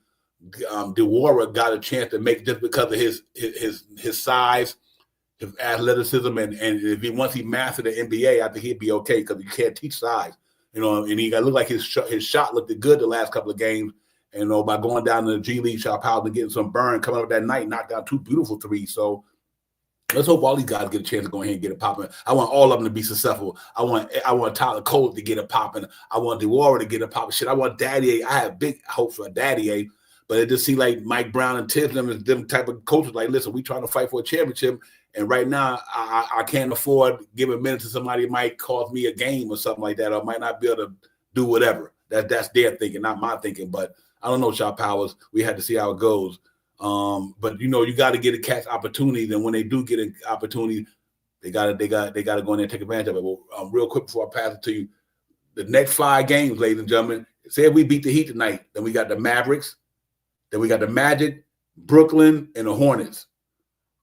DeWara got a chance to make, just because of his size, his athleticism, and if once he mastered the NBA, I think he'd be okay, because you can't teach size, you know. And he got look like his shot looked good the last couple of games, and, you know, by going down to the G League shop house and getting some burn, coming up that night, knocked down 2 beautiful threes. So let's hope all these guys get a chance to go ahead and get it popping. I want all of them to be successful. I want Tyler Cole to get it popping. I want DeWara to get it popping. Shit, I want Daddy A. I have big hopes for Daddy A. But it just seems like Mike Brown and Tibbs, them type of coaches, like, listen, we trying to fight for a championship, and right now I can't afford giving minutes to somebody who might cost me a game or something like that, or might not be able to do whatever. That's their thinking, not my thinking. But I don't know, Shot Powers. We had to see how it goes. But you know, you got to get a catch opportunities, and when they do get an opportunity, they got to go in there and take advantage of it. Well, real quick before I pass it to you, the next 5 games, ladies and gentlemen. Say if we beat the Heat tonight, then we got the Mavericks. Then we got the Magic, Brooklyn, and the Hornets.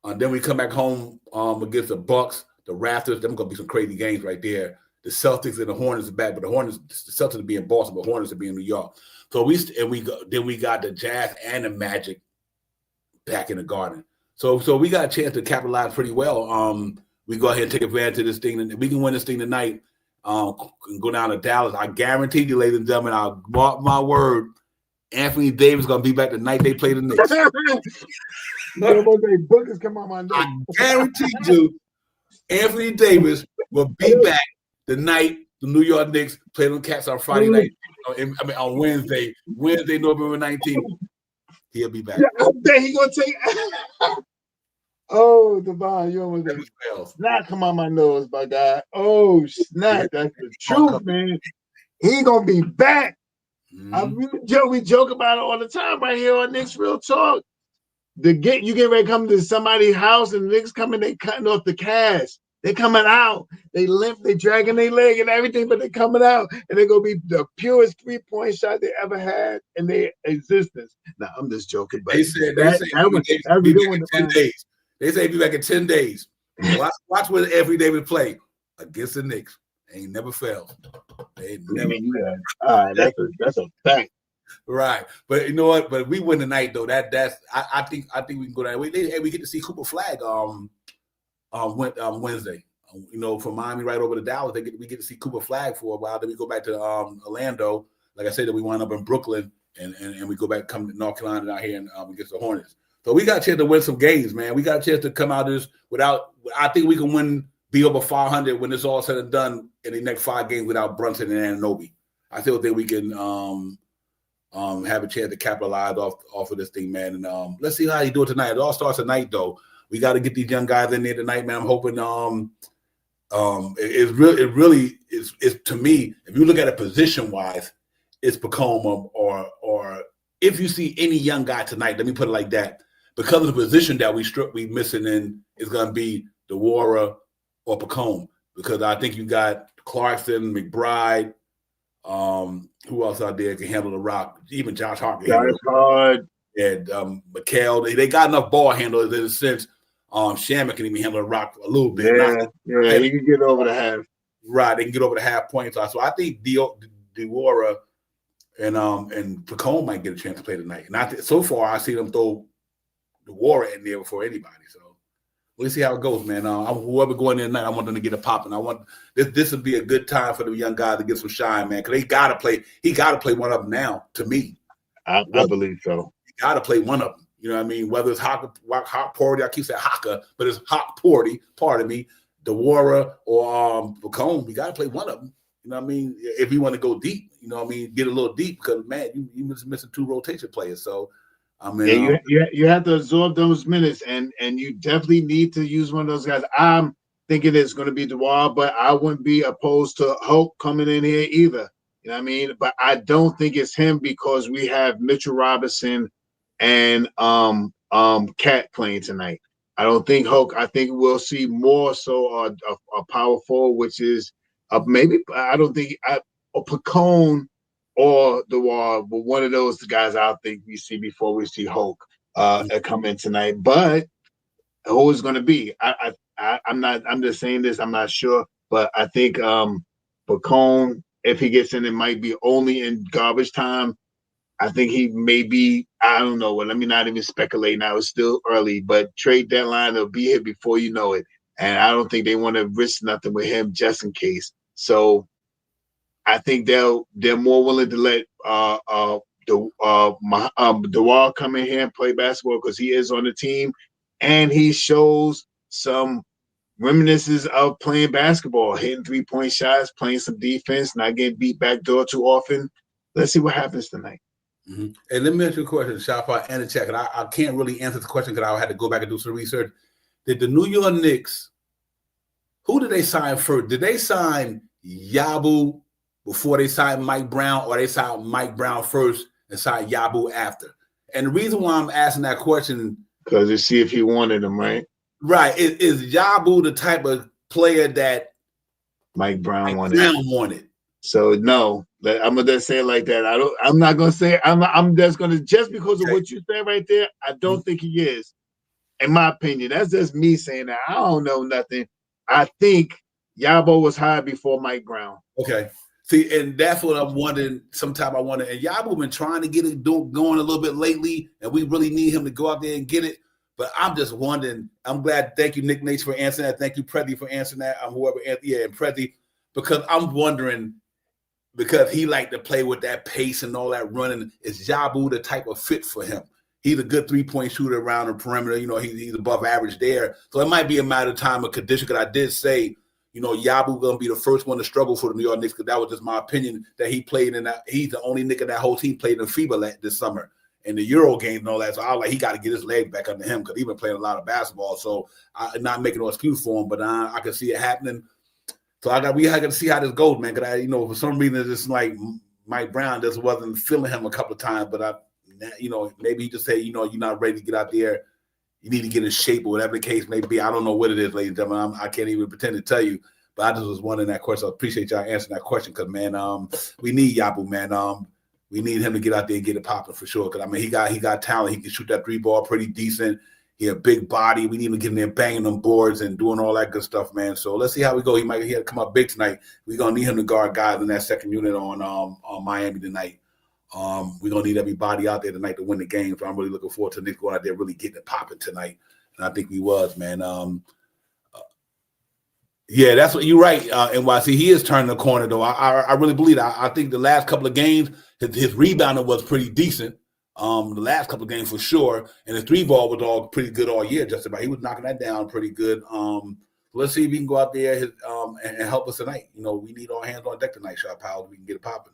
Then we come back home against the Bucks, the Raptors. Them going to be some crazy games right there. The Celtics and the Hornets are back, but the Celtics will be in Boston, but Hornets will be in New York. So we got the Jazz and the Magic back in the Garden. So we got a chance to capitalize pretty well. We go ahead and take advantage of this thing, and we can win this thing tonight. And go down to Dallas. I guarantee you, ladies and gentlemen, I'll mark my word. Anthony Davis gonna be back the night they play the Knicks. Bookers come on my name. I guarantee you, Anthony Davis will be back the night the New York Knicks play them cats on Friday night. On Wednesday, November 19th. He'll be back. Yeah, I bet he gonna take. Oh, Devon, you almost snot come on my nose, my guy. Oh, snot! That's the truth, man. He gonna be back. We joke about it all the time right here on Knicks Real Talk. You get ready to come to somebody's house, and the Knicks coming, they cutting off the cash. They coming out, they limp, they dragging their leg and everything, but they coming out, and they're gonna be the purest 3-point shot they ever had in their existence. Now I'm just joking, but they say be back in 10 days. They say be back in 10 days. Watch what Anthony Davis play against the Knicks. Ain't never failed. They never failed. All right, that's a fact. Right, but you know what? But we win tonight, though. I think we can go down. We get to see Cooper Flag Wednesday. You know, from Miami right over to Dallas, we get to see Cooper Flag for a while. Then we go back to Orlando. Like I said, that we wind up in Brooklyn, and we go back, come to North Carolina down here and against the Hornets. So we got a chance to win some games, man. We got a chance to come out of this without. I think we can be over 500 when it's all said and done in the next 5 games without Brunson and Anunoby. I still think we can have a chance to capitalize off of this thing, man. And let's see how he do it tonight. It all starts tonight, though. We got to get these young guys in there tonight, man. I'm hoping it really is to me, if you look at it position wise, it's Pregame or if you see any young guy tonight, let me put it like that, because of the position that we missing in is going to be DeWara or Pregame, because I think you got Clarkson, McBride, who else out there can handle the rock? Even Josh Hart. And McHale. They got enough ball handlers in a sense. Shamma can even handle the rock a little bit. Yeah, he can get over the half. Right, they can get over the half point. So I think DeWara and Pregame might get a chance to play tonight. And so far, I see them throw DeWara in there before anybody. So we'll see how it goes, man. Whoever going in tonight, I want them to get it popping. I want this would be a good time for the young guys to get some shine, man. Because they gotta play. He gotta play one of them now. To me, I believe so. He gotta play one of them. You know what I mean? Whether it's Hot Porty, I keep saying Haka, but it's Hot Porty. Pardon me, DeWara or Pregame. We gotta play one of them. You know what I mean? If you want to go deep, you know what I mean, get a little deep, because man, you missing 2 rotation players. So I mean, you have to absorb those minutes, and you definitely need to use one of those guys. I'm thinking it's going to be DeWara, but I wouldn't be opposed to Hope coming in here either. You know what I mean? But I don't think it's him, because we have Mitchell Robinson and Cat playing tonight. I don't think Hope. I think we'll see more so a power forward, which is maybe. I don't think Pregame or DeWara, but one of those guys I think we see before we see Hulk come in tonight. But who is going to be? I'm not. I'm just saying this. I'm not sure, but I think Pregame, if he gets in, it might be only in garbage time. I think he may be. I don't know. Well, let me not even speculate now. It's still early, but trade deadline will be here before you know it. And I don't think they want to risk nothing with him just in case. So I think they're more willing to let DeWara come in here and play basketball, because he is on the team and he shows some reminiscences of playing basketball, hitting 3-point shots, playing some defense, not getting beat backdoor too often. Let's see what happens tonight. Mm-hmm. And let me ask you a question, Shopper and the check. And I can't really answer the question because I had to go back and do some research. Did the New York Knicks, who did they sign first? Did they sign Yabu before they signed Mike Brown, or they signed Mike Brown first and signed Yabu after? And the reason why I'm asking that question, because to see if he wanted him, right? Right. Is Yabu the type of player that Mike Brown wanted? So no, I'm gonna just say it like that. I'm not gonna say. I'm just gonna, just because of what you said right there. I don't think he is, in my opinion. That's just me saying that. I don't know nothing. I think Yabo was hired before Mike Brown. Okay. See, and that's what I'm wondering. Sometimes I wonder, and Yabu been trying to get it going a little bit lately, and we really need him to go out there and get it. But I'm just wondering. I'm glad. Thank you, Nick Nates, for answering that. Thank you, Prezi, for answering that. Whoever, and Prezi, because I'm wondering, because he liked to play with that pace and all that running. Is Yabu the type of fit for him? He's a good 3-point shooter around the perimeter. You know, he's above average there. So it might be a matter of time of condition. Because I did say, you know, Yabu going to be the first one to struggle for the New York Knicks, because that was just my opinion, that he played in that. He's the only Knick in that whole team played in FIBA this summer and the Euro games and all that. So I was like, he got to get his leg back under him, because he's been playing a lot of basketball. So I'm not making no excuse for him, but I can see it happening. So we got to see how this goes, man. Because for some reason, it's just like Mike Brown just wasn't feeling him a couple of times. But maybe he just said, you're not ready to get out there. You need to get in shape, or whatever the case may be. I don't know what it is, ladies and gentlemen. I can't even pretend to tell you. But I just was wondering that question. I appreciate y'all answering that question, because man, we need Yabu, man. We need him to get out there and get it popping for sure. Because he got talent. He can shoot that 3-ball pretty decent. He a big body. We need him to get in there banging them boards and doing all that good stuff, man. So let's see how we go. He had to come up big tonight. We're gonna need him to guard guys in that second unit on Miami tonight. We're gonna need everybody out there tonight to win the game. So I'm really looking forward to Nick going out there really getting it popping tonight. And I think we was, man. Yeah, that's what you're right. NYC, he is turning the corner though. I really believe that. I think the last couple of games, his rebounding was pretty decent. The last couple of games for sure, and his 3-ball was all pretty good all year. Just about, he was knocking that down pretty good. Let's see if we can go out there and help us tonight. We need all hands on deck tonight, Shot Powell. We can get it popping.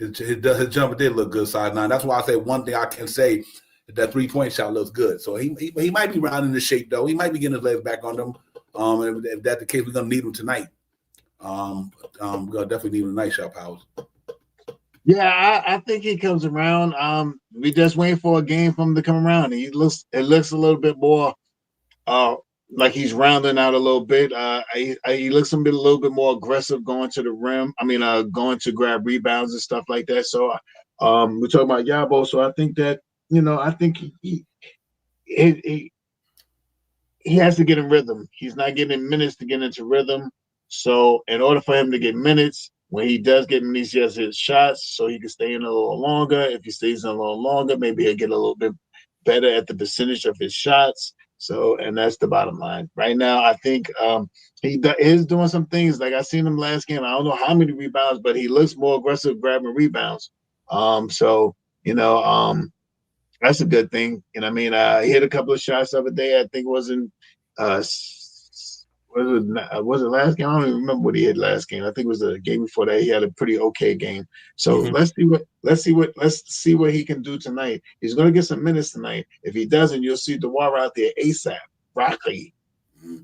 His jumper did look good side 9. That's why I say one thing I can say that 3-point shot looks good. So he might be rounding the shape though. He might be getting his legs back on them. If that's the case, we're gonna need him tonight. We're gonna definitely need him tonight, Shop House. Yeah, I think he comes around. We just waiting for a game for him to come around. It looks a little bit more like he's rounding out a little bit. He looks a little bit more aggressive going to the rim. I mean, going to grab rebounds and stuff like that. So we're talking about Yabo. So I think that, I think he has to get in rhythm. He's not getting minutes to get into rhythm. So in order for him to get minutes, when he does get minutes, he has his shots so he can stay in a little longer. If he stays in a little longer, maybe he'll get a little bit better at the percentage of his shots. So, and that's the bottom line. Right now, I think he is doing some things. Like I seen him last game. I don't know how many rebounds, but he looks more aggressive grabbing rebounds. So, that's a good thing. And I mean, he hit a couple of shots the other day. I think it was in was it last game? I don't even remember what he had last game. I think it was the game before that. He had a pretty okay game. So let's see what he can do tonight. He's going to get some minutes tonight. If he doesn't, you'll see DeWar out there ASAP. Broccoli.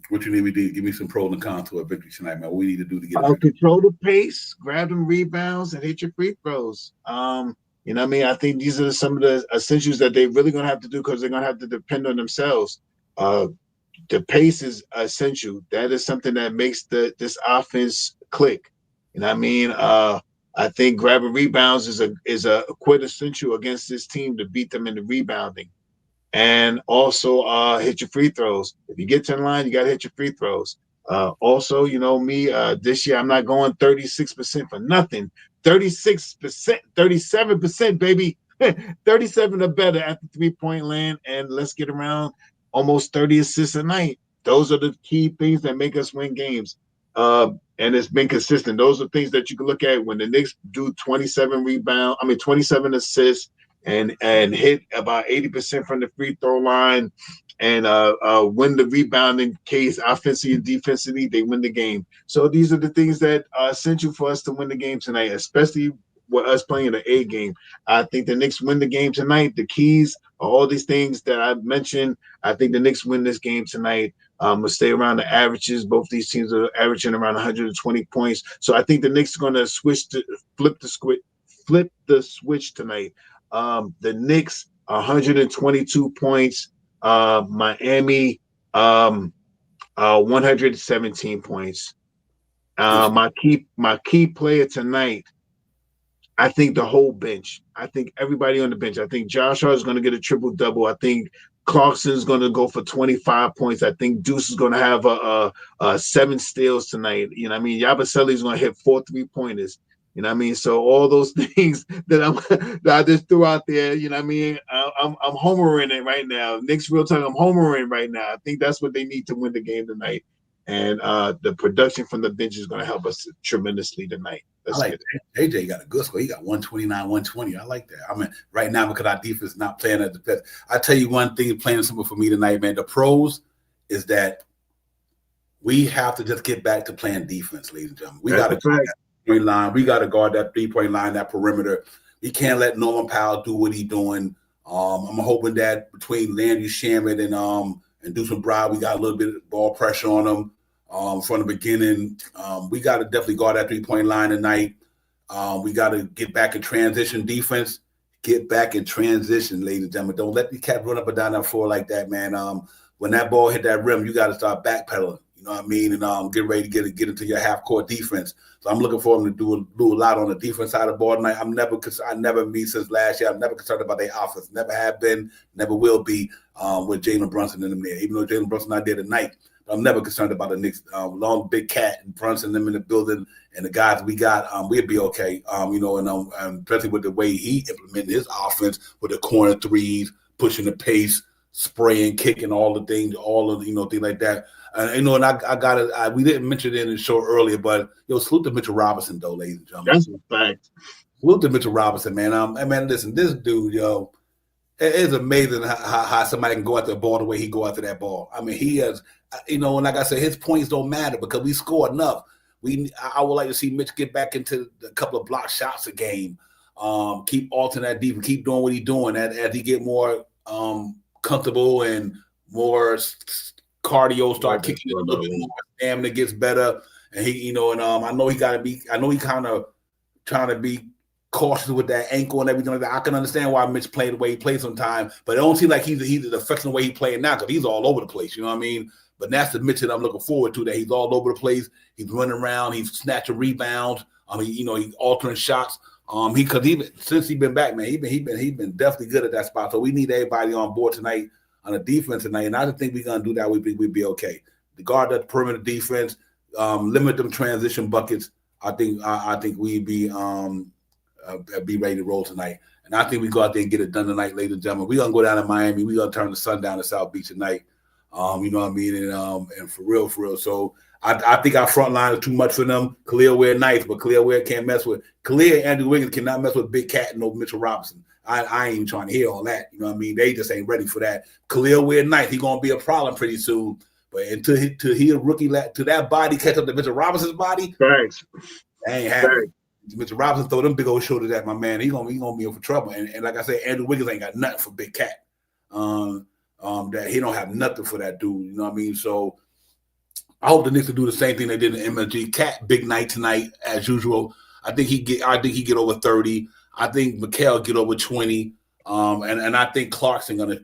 What you need me to do? Give me some pros and cons to a victory tonight, man. What we need to do to get control the pace, grab them rebounds, and hit your free throws. You know what I mean? I think these are some of the essentials that they're really going to have to do because they're going to have to depend on themselves. The pace is essential. That is something that makes this offense click. You know what I mean? I think grabbing rebounds is a quintessential against this team to beat them in the rebounding. And also hit your free throws. If you get to the line, you got to hit your free throws. Also, me, this year I'm not going 36% for nothing. 36%, 37%, baby. 37 or better at the 3-point land, and let's get around almost 30 assists a night. Those are the key things that make us win games. And it's been consistent. Those are things that you can look at when the Knicks do 27 assists and hit about 80% from the free throw line and win the rebounding case offensively and defensively, they win the game. So these are the things that are essential for us to win the game tonight, especially with us playing the A game. I think the Knicks win the game tonight. The keys are all these things that I mentioned. I think the Knicks win this game tonight. We'll stay around the averages. Both these teams are averaging around 120 points. So I think the Knicks are going to flip the switch tonight. The Knicks 122 points. Miami 117 points. My key player tonight, I think the whole bench. I think everybody on the bench. I think Josh Hart is going to get a triple-double. I think Clarkson's going to go for 25 points. I think Deuce is going to have a 7 steals tonight. You know what I mean? Yabusele's going to hit 4 3-pointers. You know what I mean? So all those things that I just threw out there, you know what I mean? I'm homering it right now. Knicks real time, I'm homering right now. I think that's what they need to win the game tonight. And the production from the bench is going to help us tremendously tonight. I like that. AJ got a good score. He got 129, 120. I like that. I mean, right now, because our defense is not playing at the best. I tell you one thing, playing simple for me tonight, man. The pros is that we have to just get back to playing defense, ladies and gentlemen. We got to guard that 3-point line. We got to guard that 3-point line, that perimeter. We can't let Norman Powell do what he's doing. I'm hoping that between Landry Shamet and Deuce McBride, we got a little bit of ball pressure on them. From the beginning, we got to definitely guard that 3-point line tonight. We got to get back in transition defense. Get back in transition, ladies and gentlemen. Don't let the cat run up and down that floor like that, man. When that ball hit that rim, you got to start backpedaling. You know what I mean? And get ready to get into your half-court defense. So I'm looking for them to do a lot on the defense side of the ball tonight. Since last year, I'm never concerned about their offense. Never have been, never will be with Jalen Brunson in them there. Even though Jalen Brunson not there tonight, I'm never concerned about the Knicks. Long Big Cat and Brunson them in the building and the guys we got, we'll be okay. And especially with the way he implemented his offense with the corner threes, pushing the pace, spraying, kicking, all the things, things like that. And I got it. We didn't mention it in the show earlier, but salute to Mitchell Robinson, though, ladies and gentlemen. That's a fact. Salute to Mitchell Robinson, man. Listen, this dude, it is amazing how somebody can go after the ball the way he go after that ball. I mean, he has, and like I said, his points don't matter because we score enough. I would like to see Mitch get back into a couple of block shots a game. Keep altering that defense. Keep doing what he's doing. As he get more comfortable and more cardio, start kicking it a little bit more. Stamina gets better, and he, I know he kind of trying to be cautious with that ankle and everything like that. I can understand why Mitch played the way he plays sometimes, but it don't seem like he's affecting the way he's playing now because he's all over the place. You know what I mean? But that's the Mitch that I'm looking forward to. That he's all over the place. He's running around. He's snatching rebounds. He's altering shots. Since he's been back, man, he's been definitely good at that spot. So we need everybody on board tonight on the defense tonight, and I just think we're gonna do that. We'd be okay. The guard that perimeter defense, limit them transition buckets. I think we'd be ready to roll tonight, and I think we go out there and get it done tonight, ladies and gentlemen. We're gonna go down to Miami. We're gonna turn the sun down to South Beach tonight. You know what I mean, and for real. So. I think our front line is too much for them. Khalil Ware nice, but Khalil Ware can't mess with Khalil and Andrew Wiggins cannot mess with Big Cat and no Mitchell Robinson. I ain't even trying to hear all that. You know what I mean? They just ain't ready for that. Khalil Ware nice. He's gonna be a problem pretty soon. But until he a rookie to that body catch up to Mitchell Robinson's body, thanks. That ain't happening. Mitchell Robinson throw them big old shoulders at my man. He gonna be in for trouble. And like I said, Andrew Wiggins ain't got nothing for Big Cat. That he don't have nothing for that dude. You know what I mean? So I hope the Knicks will do the same thing they did in MSG. Cat, big night tonight as usual. I think he get over 30. I think Mikal get over 20. And I think Clarkson gonna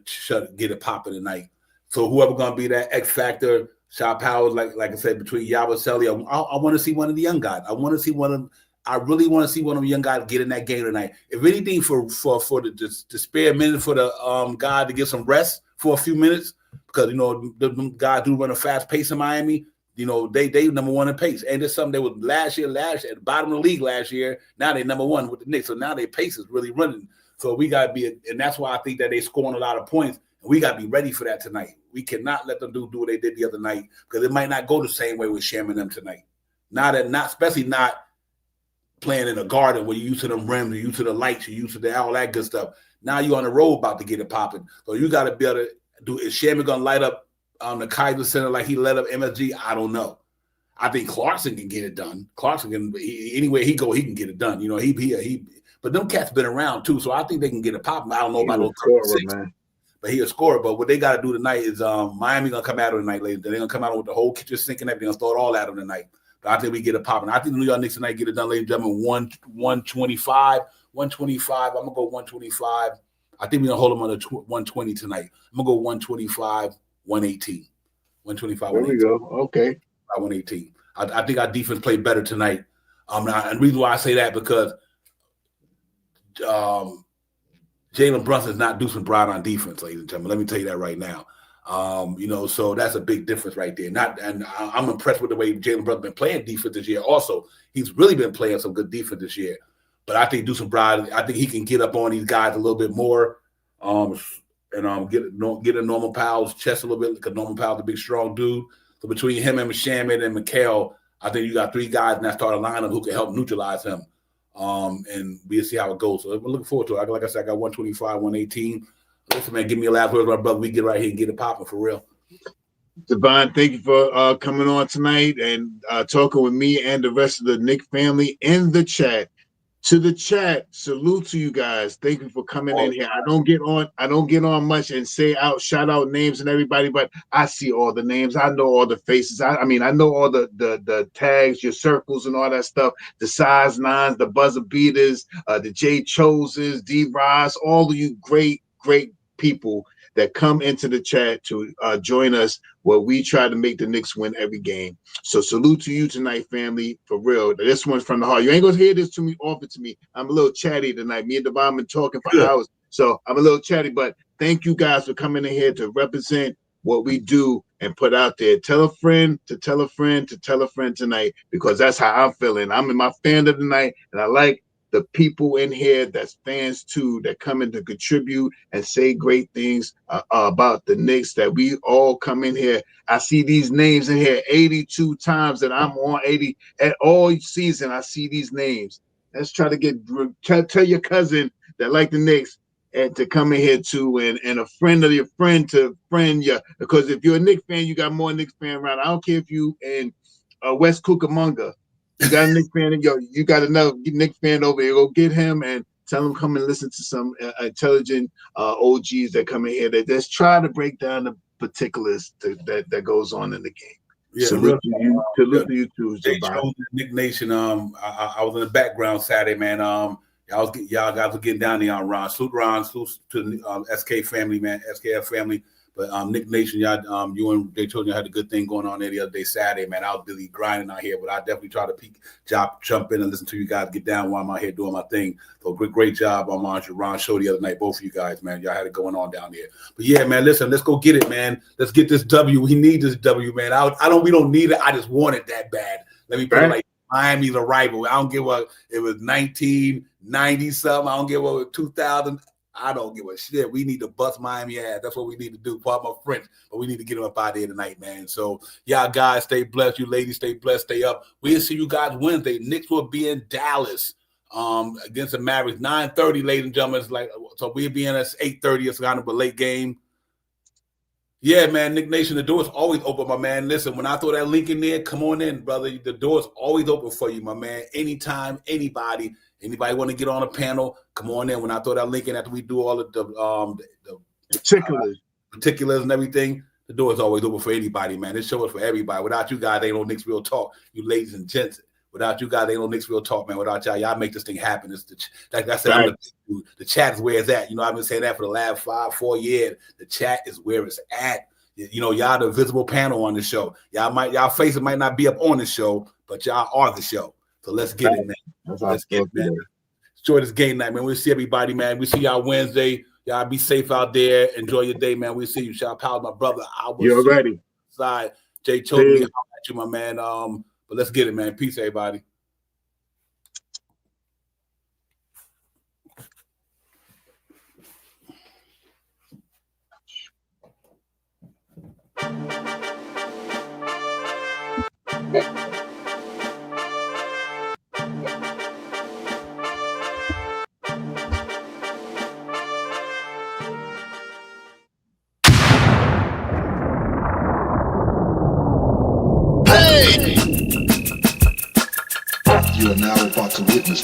get it popping tonight. So whoever gonna be that X factor, Shaw Powers, like I said, between Yabusele, I want to see one of the young guys. I really want to see one of the young guys get in that game tonight. If anything, for the spare minute for the guy to get some rest for a few minutes. Because the guys do run a fast pace in Miami. They number one in pace, and there's something they was last year at the bottom of the league last year. Now they number one with the Knicks, so now their pace is really running. So we got to be, and that's why I think that they scoring a lot of points, and we got to be ready for that tonight. We cannot let them do what they did the other night because it might not go the same way with Sham and them tonight. Especially not playing in a garden where you're used to them rims, you're used to the lights, you're used to all that good stuff. Now you're on the road about to get it popping, so you got to be able to. Is Shammy gonna light up the Kaiser Center like he lit up MSG? I don't know. I think Clarkson can get it done. Clarkson can anywhere he go, he can get it done. But them cats been around too, so I think they can get it popping. I don't know about those 36, man. But he a scorer. But what they got to do tonight is Miami gonna come out of tonight. Later, they're gonna come out with the whole kitchen sink and everything. Gonna throw it all at them tonight. But I think we get it popping. I think the New York Knicks tonight get it done, ladies and gentlemen. 125. I'm gonna go 125. I think we're going to hold them on the 120 tonight. I'm going to go 125, 118. 125, 118. There we go. Okay. 118. I think our defense played better tonight. And the reason why I say that because Jalen Brunson is not Deuce McBride on defense, ladies and gentlemen. Let me tell you that right now. So that's a big difference right there. I'm impressed with the way Jalen Brunson been playing defense this year. Also, he's really been playing some good defense this year. But I think Deuce McBride, I think he can get up on these guys a little bit more, and get a Norman Powell's chest a little bit because Norman Powell's a big, strong dude. So between him and Shamet and Mikal, I think you got three guys in that starting lineup who can help neutralize him. And we'll see how it goes. So we're looking forward to it. Like I said, I got 125, 118. Listen, man, give me a last word, my brother. We get right here and get it popping for real. Devon, thank you for coming on tonight and talking with me and the rest of the Knick family in the chat. To the chat, salute to you guys. Thank you for coming in here. I don't get on much and shout out names and everybody, but I see all the names. I know all the faces. I know all the tags, your circles and all that stuff, the size nines, the buzzer beaters, the J Choses, D Ross, all of you great people that come into the chat to join us where we try to make the Knicks win every game. So salute to you tonight, family, for real. This one's from the heart. You ain't gonna hear this to me often to me. I'm a little chatty tonight. Me and Devon been talking for hours, so I'm a little chatty. But thank you guys for coming in here to represent what we do and put out there. Tell a friend to tell a friend to tell a friend tonight, because that's how I'm feeling. I'm in my fan of the night, and I like the people in here that's fans too, that come in to contribute and say great things about the Knicks, that we all come in here. I see these names in here 82 times that I'm on 80 at all season. I see these names. Let's try to tell your cousin that like the Knicks and to come in here too, and a friend of your friend to friend you, because if you're a Knicks fan, you got more Knicks fan around. I don't care if you in West Cucamonga. You got a Knicks fan, you got another Knicks fan over here. Go get him and Tell them come and listen to some intelligent OGs that come in here that just try to break down the particulars that goes on in the game. Yeah, Salute to you too, Jay Chosen, Nick Nation. I was in the background Saturday, man. Y'all guys were getting down there on Ron. Salute to SK family, man, SKF family. But Nick Nation, y'all, you and Jay Chosen had a good thing going on there the other day, Saturday, man. I was busy grinding out here, but I definitely try to jump in and listen to you guys get down while I'm out here doing my thing. So great job on Ron's show the other night, both of you guys, man. Y'all had it going on down there. But yeah, man, listen, let's go get it, man. Let's get this W. We need this W, man. We don't need it. I just want it that bad. Let me put it like Miami's a rival. I don't give a it was 1990 something. I don't give a 2000. I don't give a shit. We need to bust Miami ass. That's what we need to do. Pardon my French, but we need to get them up out there tonight, man. So, y'all guys, stay blessed. You ladies, stay blessed. Stay up. We'll see you guys Wednesday. Knicks will be in Dallas against the Mavericks. 9:30, ladies and gentlemen. So we'll be in at 8:30. It's kind of a late game. Yeah, man, Nick Nation, the door is always open, my man. Listen, when I throw that link in there, come on in, brother. The door is always open for you, my man. Anytime, anybody want to get on a panel, come on in. When I throw that link in after we do all of the particulars and everything, the door is always open for anybody, man. This show is for everybody. Without you guys, ain't no Knicks Real Talk, you ladies and gents. Without you guys, ain't no Knicks Real Talk, man. Without y'all make this thing happen. It's like I said, the chat is where it's at. You know, I've been saying that for the last 4 years. The chat is where it's at. You know, y'all the visible panel on the show. Y'all faces might not be up on the show, but y'all are the show. So let's get it, man. Let's get it, man. Enjoy this game night, man. We'll see everybody, man. We see y'all Wednesday. Y'all be safe out there. Enjoy your day, man. We'll see you. Shout out, my brother. You're ready. Side Jay Choden, at you, my man. But let's get it, man. Peace, everybody. You are now about to witness.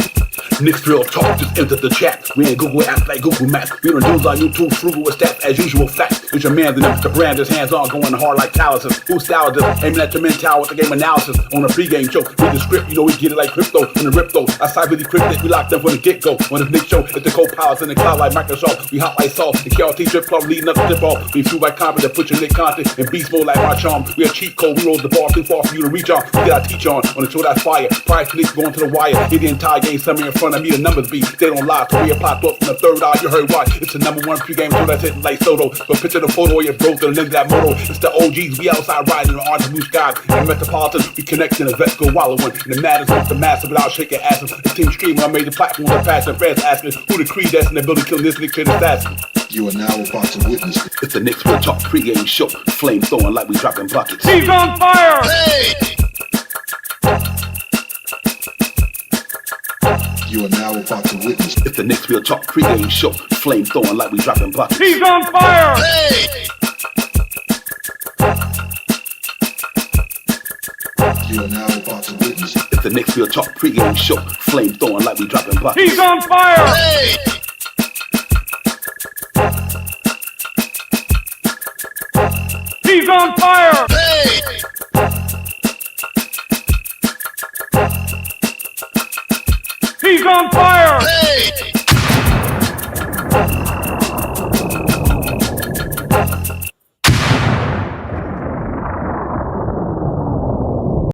Knicks Real Talk just entered the chat. We ain't Google apps like Google Maps. We don't use our YouTube frugal with stats as usual facts. It's your man, the brand is hands-on, going hard like calluses. Who's style just aiming at your mental with the game analysis. On a pregame show, read the script, you know we get it like crypto. In the rip though, I side really cryptic, we locked them from the get-go. On this Knicks show, it's the co-pilots in the cloud like Microsoft. We hot like sauce, the KRT trip club leading up to tip off. We fuel by confidence, put your Nick content in beast mode like my charm. We a cheat code, we roll the ball too far for you to reach on. We got our teach on the show that's fire. Prior to Knicks going to the wire. Hit the entire game, somewhere in front of me, the numbers be. They don't lie, career popped up from the third eye, you heard why. It's the #1 pregame show that's hitting like Soto. But picture the photo of your bro to the link that moto. It's the OGs, we outside riding on orange blue skies. In the Metropolitan, we connect in the vets go wallowing. And the matters with the massive without shaking asses. The team streaming on major platforms and passion fans asking who the creed that's in the building killing this Nick Trade assassin. You are now about to witness. It's the Knicks Real Talk pregame show. Flame throwing like we dropping buckets. He's on fire! Hey! You are now about to witness. It's the Knicks Real Talk pregame show. Flame throwing like we dropping buckets. He's on fire! Hey! You are now about to witness. It's the Knicks Real Talk pregame show. Flame throwing like we dropping buckets. He's on fire! Hey! He's on fire! Hey! He's on fire! Hey!